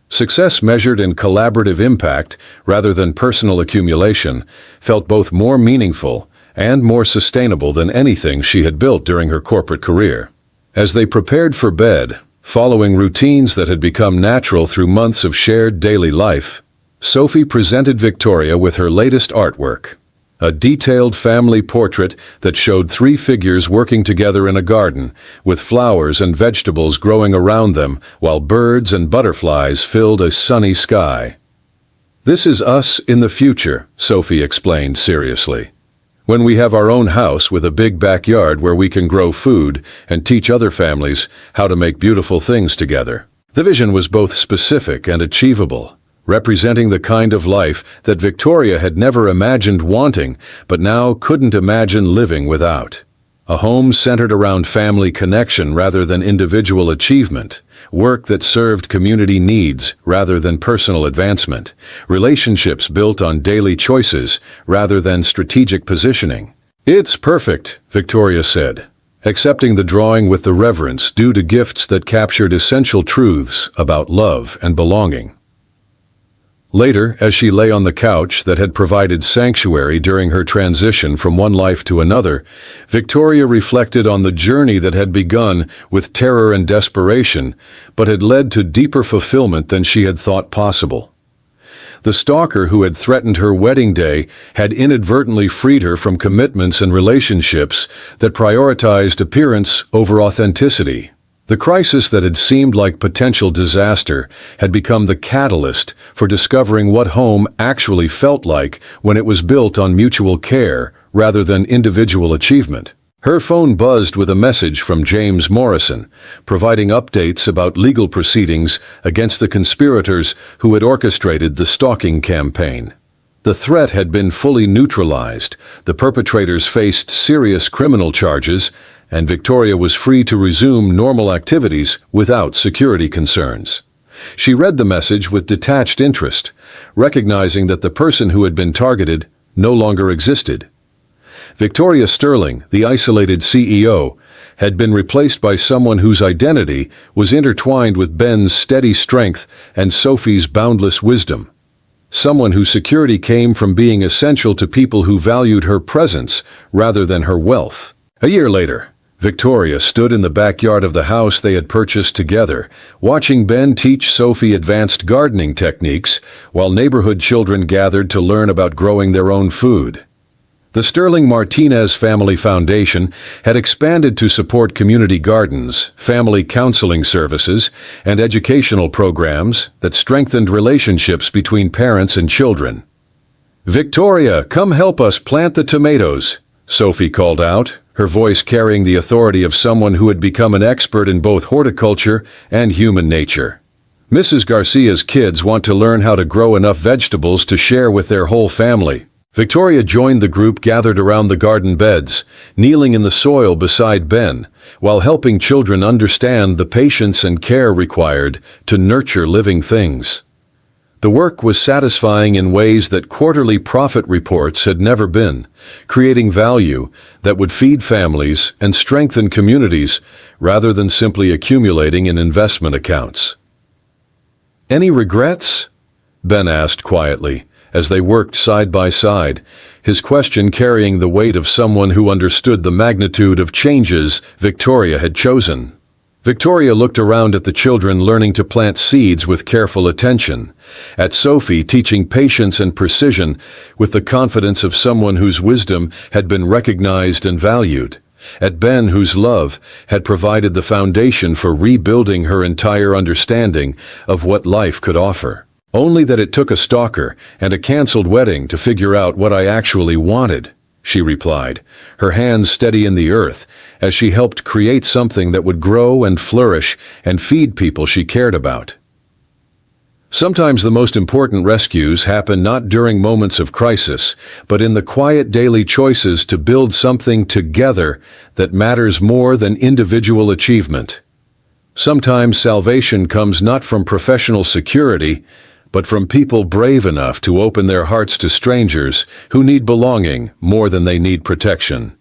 Success measured in collaborative impact rather than personal accumulation felt both more meaningful and more sustainable than anything she had built during her corporate career. As they prepared for bed, following routines that had become natural through months of shared daily life, Sophie presented Victoria with her latest artwork. A detailed family portrait that showed 3 figures working together in a garden, with flowers and vegetables growing around them while birds and butterflies filled a sunny sky. "This is us in the future," Sophie explained seriously. When we have our own house with a big backyard where we can grow food and teach other families how to make beautiful things together. The vision was both specific and achievable, representing the kind of life that Victoria had never imagined wanting, but now couldn't imagine living without. A home centered around family connection rather than individual achievement, work that served community needs rather than personal advancement, relationships built on daily choices rather than strategic positioning. "It's perfect," Victoria said, accepting the drawing with the reverence due to gifts that captured essential truths about love and belonging. Later, as she lay on the couch that had provided sanctuary during her transition from one life to another, Victoria reflected on the journey that had begun with terror and desperation, but had led to deeper fulfillment than she had thought possible. The stalker who had threatened her wedding day had inadvertently freed her from commitments and relationships that prioritized appearance over authenticity. The crisis that had seemed like potential disaster had become the catalyst for discovering what home actually felt like when it was built on mutual care rather than individual achievement. Her phone buzzed with a message from James Morrison, providing updates about legal proceedings against the conspirators who had orchestrated the stalking campaign. The threat had been fully neutralized, the perpetrators faced serious criminal charges, and Victoria was free to resume normal activities without security concerns. She read the message with detached interest, recognizing that the person who had been targeted no longer existed. Victoria Sterling, the isolated CEO, had been replaced by someone whose identity was intertwined with Ben's steady strength and Sophie's boundless wisdom. Someone whose security came from being essential to people who valued her presence rather than her wealth. A year later, Victoria stood in the backyard of the house they had purchased together, watching Ben teach Sophie advanced gardening techniques while neighborhood children gathered to learn about growing their own food. The Sterling Martinez Family Foundation had expanded to support community gardens, family counseling services, and educational programs that strengthened relationships between parents and children. "Victoria, come help us plant the tomatoes," Sophie called out, her voice carrying the authority of someone who had become an expert in both horticulture and human nature. Mrs. Garcia's kids want to learn how to grow enough vegetables to share with their whole family. Victoria joined the group gathered around the garden beds, kneeling in the soil beside Ben, while helping children understand the patience and care required to nurture living things. The work was satisfying in ways that quarterly profit reports had never been, creating value that would feed families and strengthen communities rather than simply accumulating in investment accounts. "Any regrets?" Ben asked quietly, as they worked side by side, his question carrying the weight of someone who understood the magnitude of changes Victoria had chosen. Victoria looked around at the children learning to plant seeds with careful attention, at Sophie teaching patience and precision with the confidence of someone whose wisdom had been recognized and valued, at Ben whose love had provided the foundation for rebuilding her entire understanding of what life could offer. "Only that it took a stalker and a canceled wedding to figure out what I actually wanted," she replied, her hands steady in the earth as she helped create something that would grow and flourish and feed people she cared about. Sometimes the most important rescues happen not during moments of crisis, but in the quiet daily choices to build something together that matters more than individual achievement. Sometimes salvation comes not from professional security, but from people brave enough to open their hearts to strangers who need belonging more than they need protection.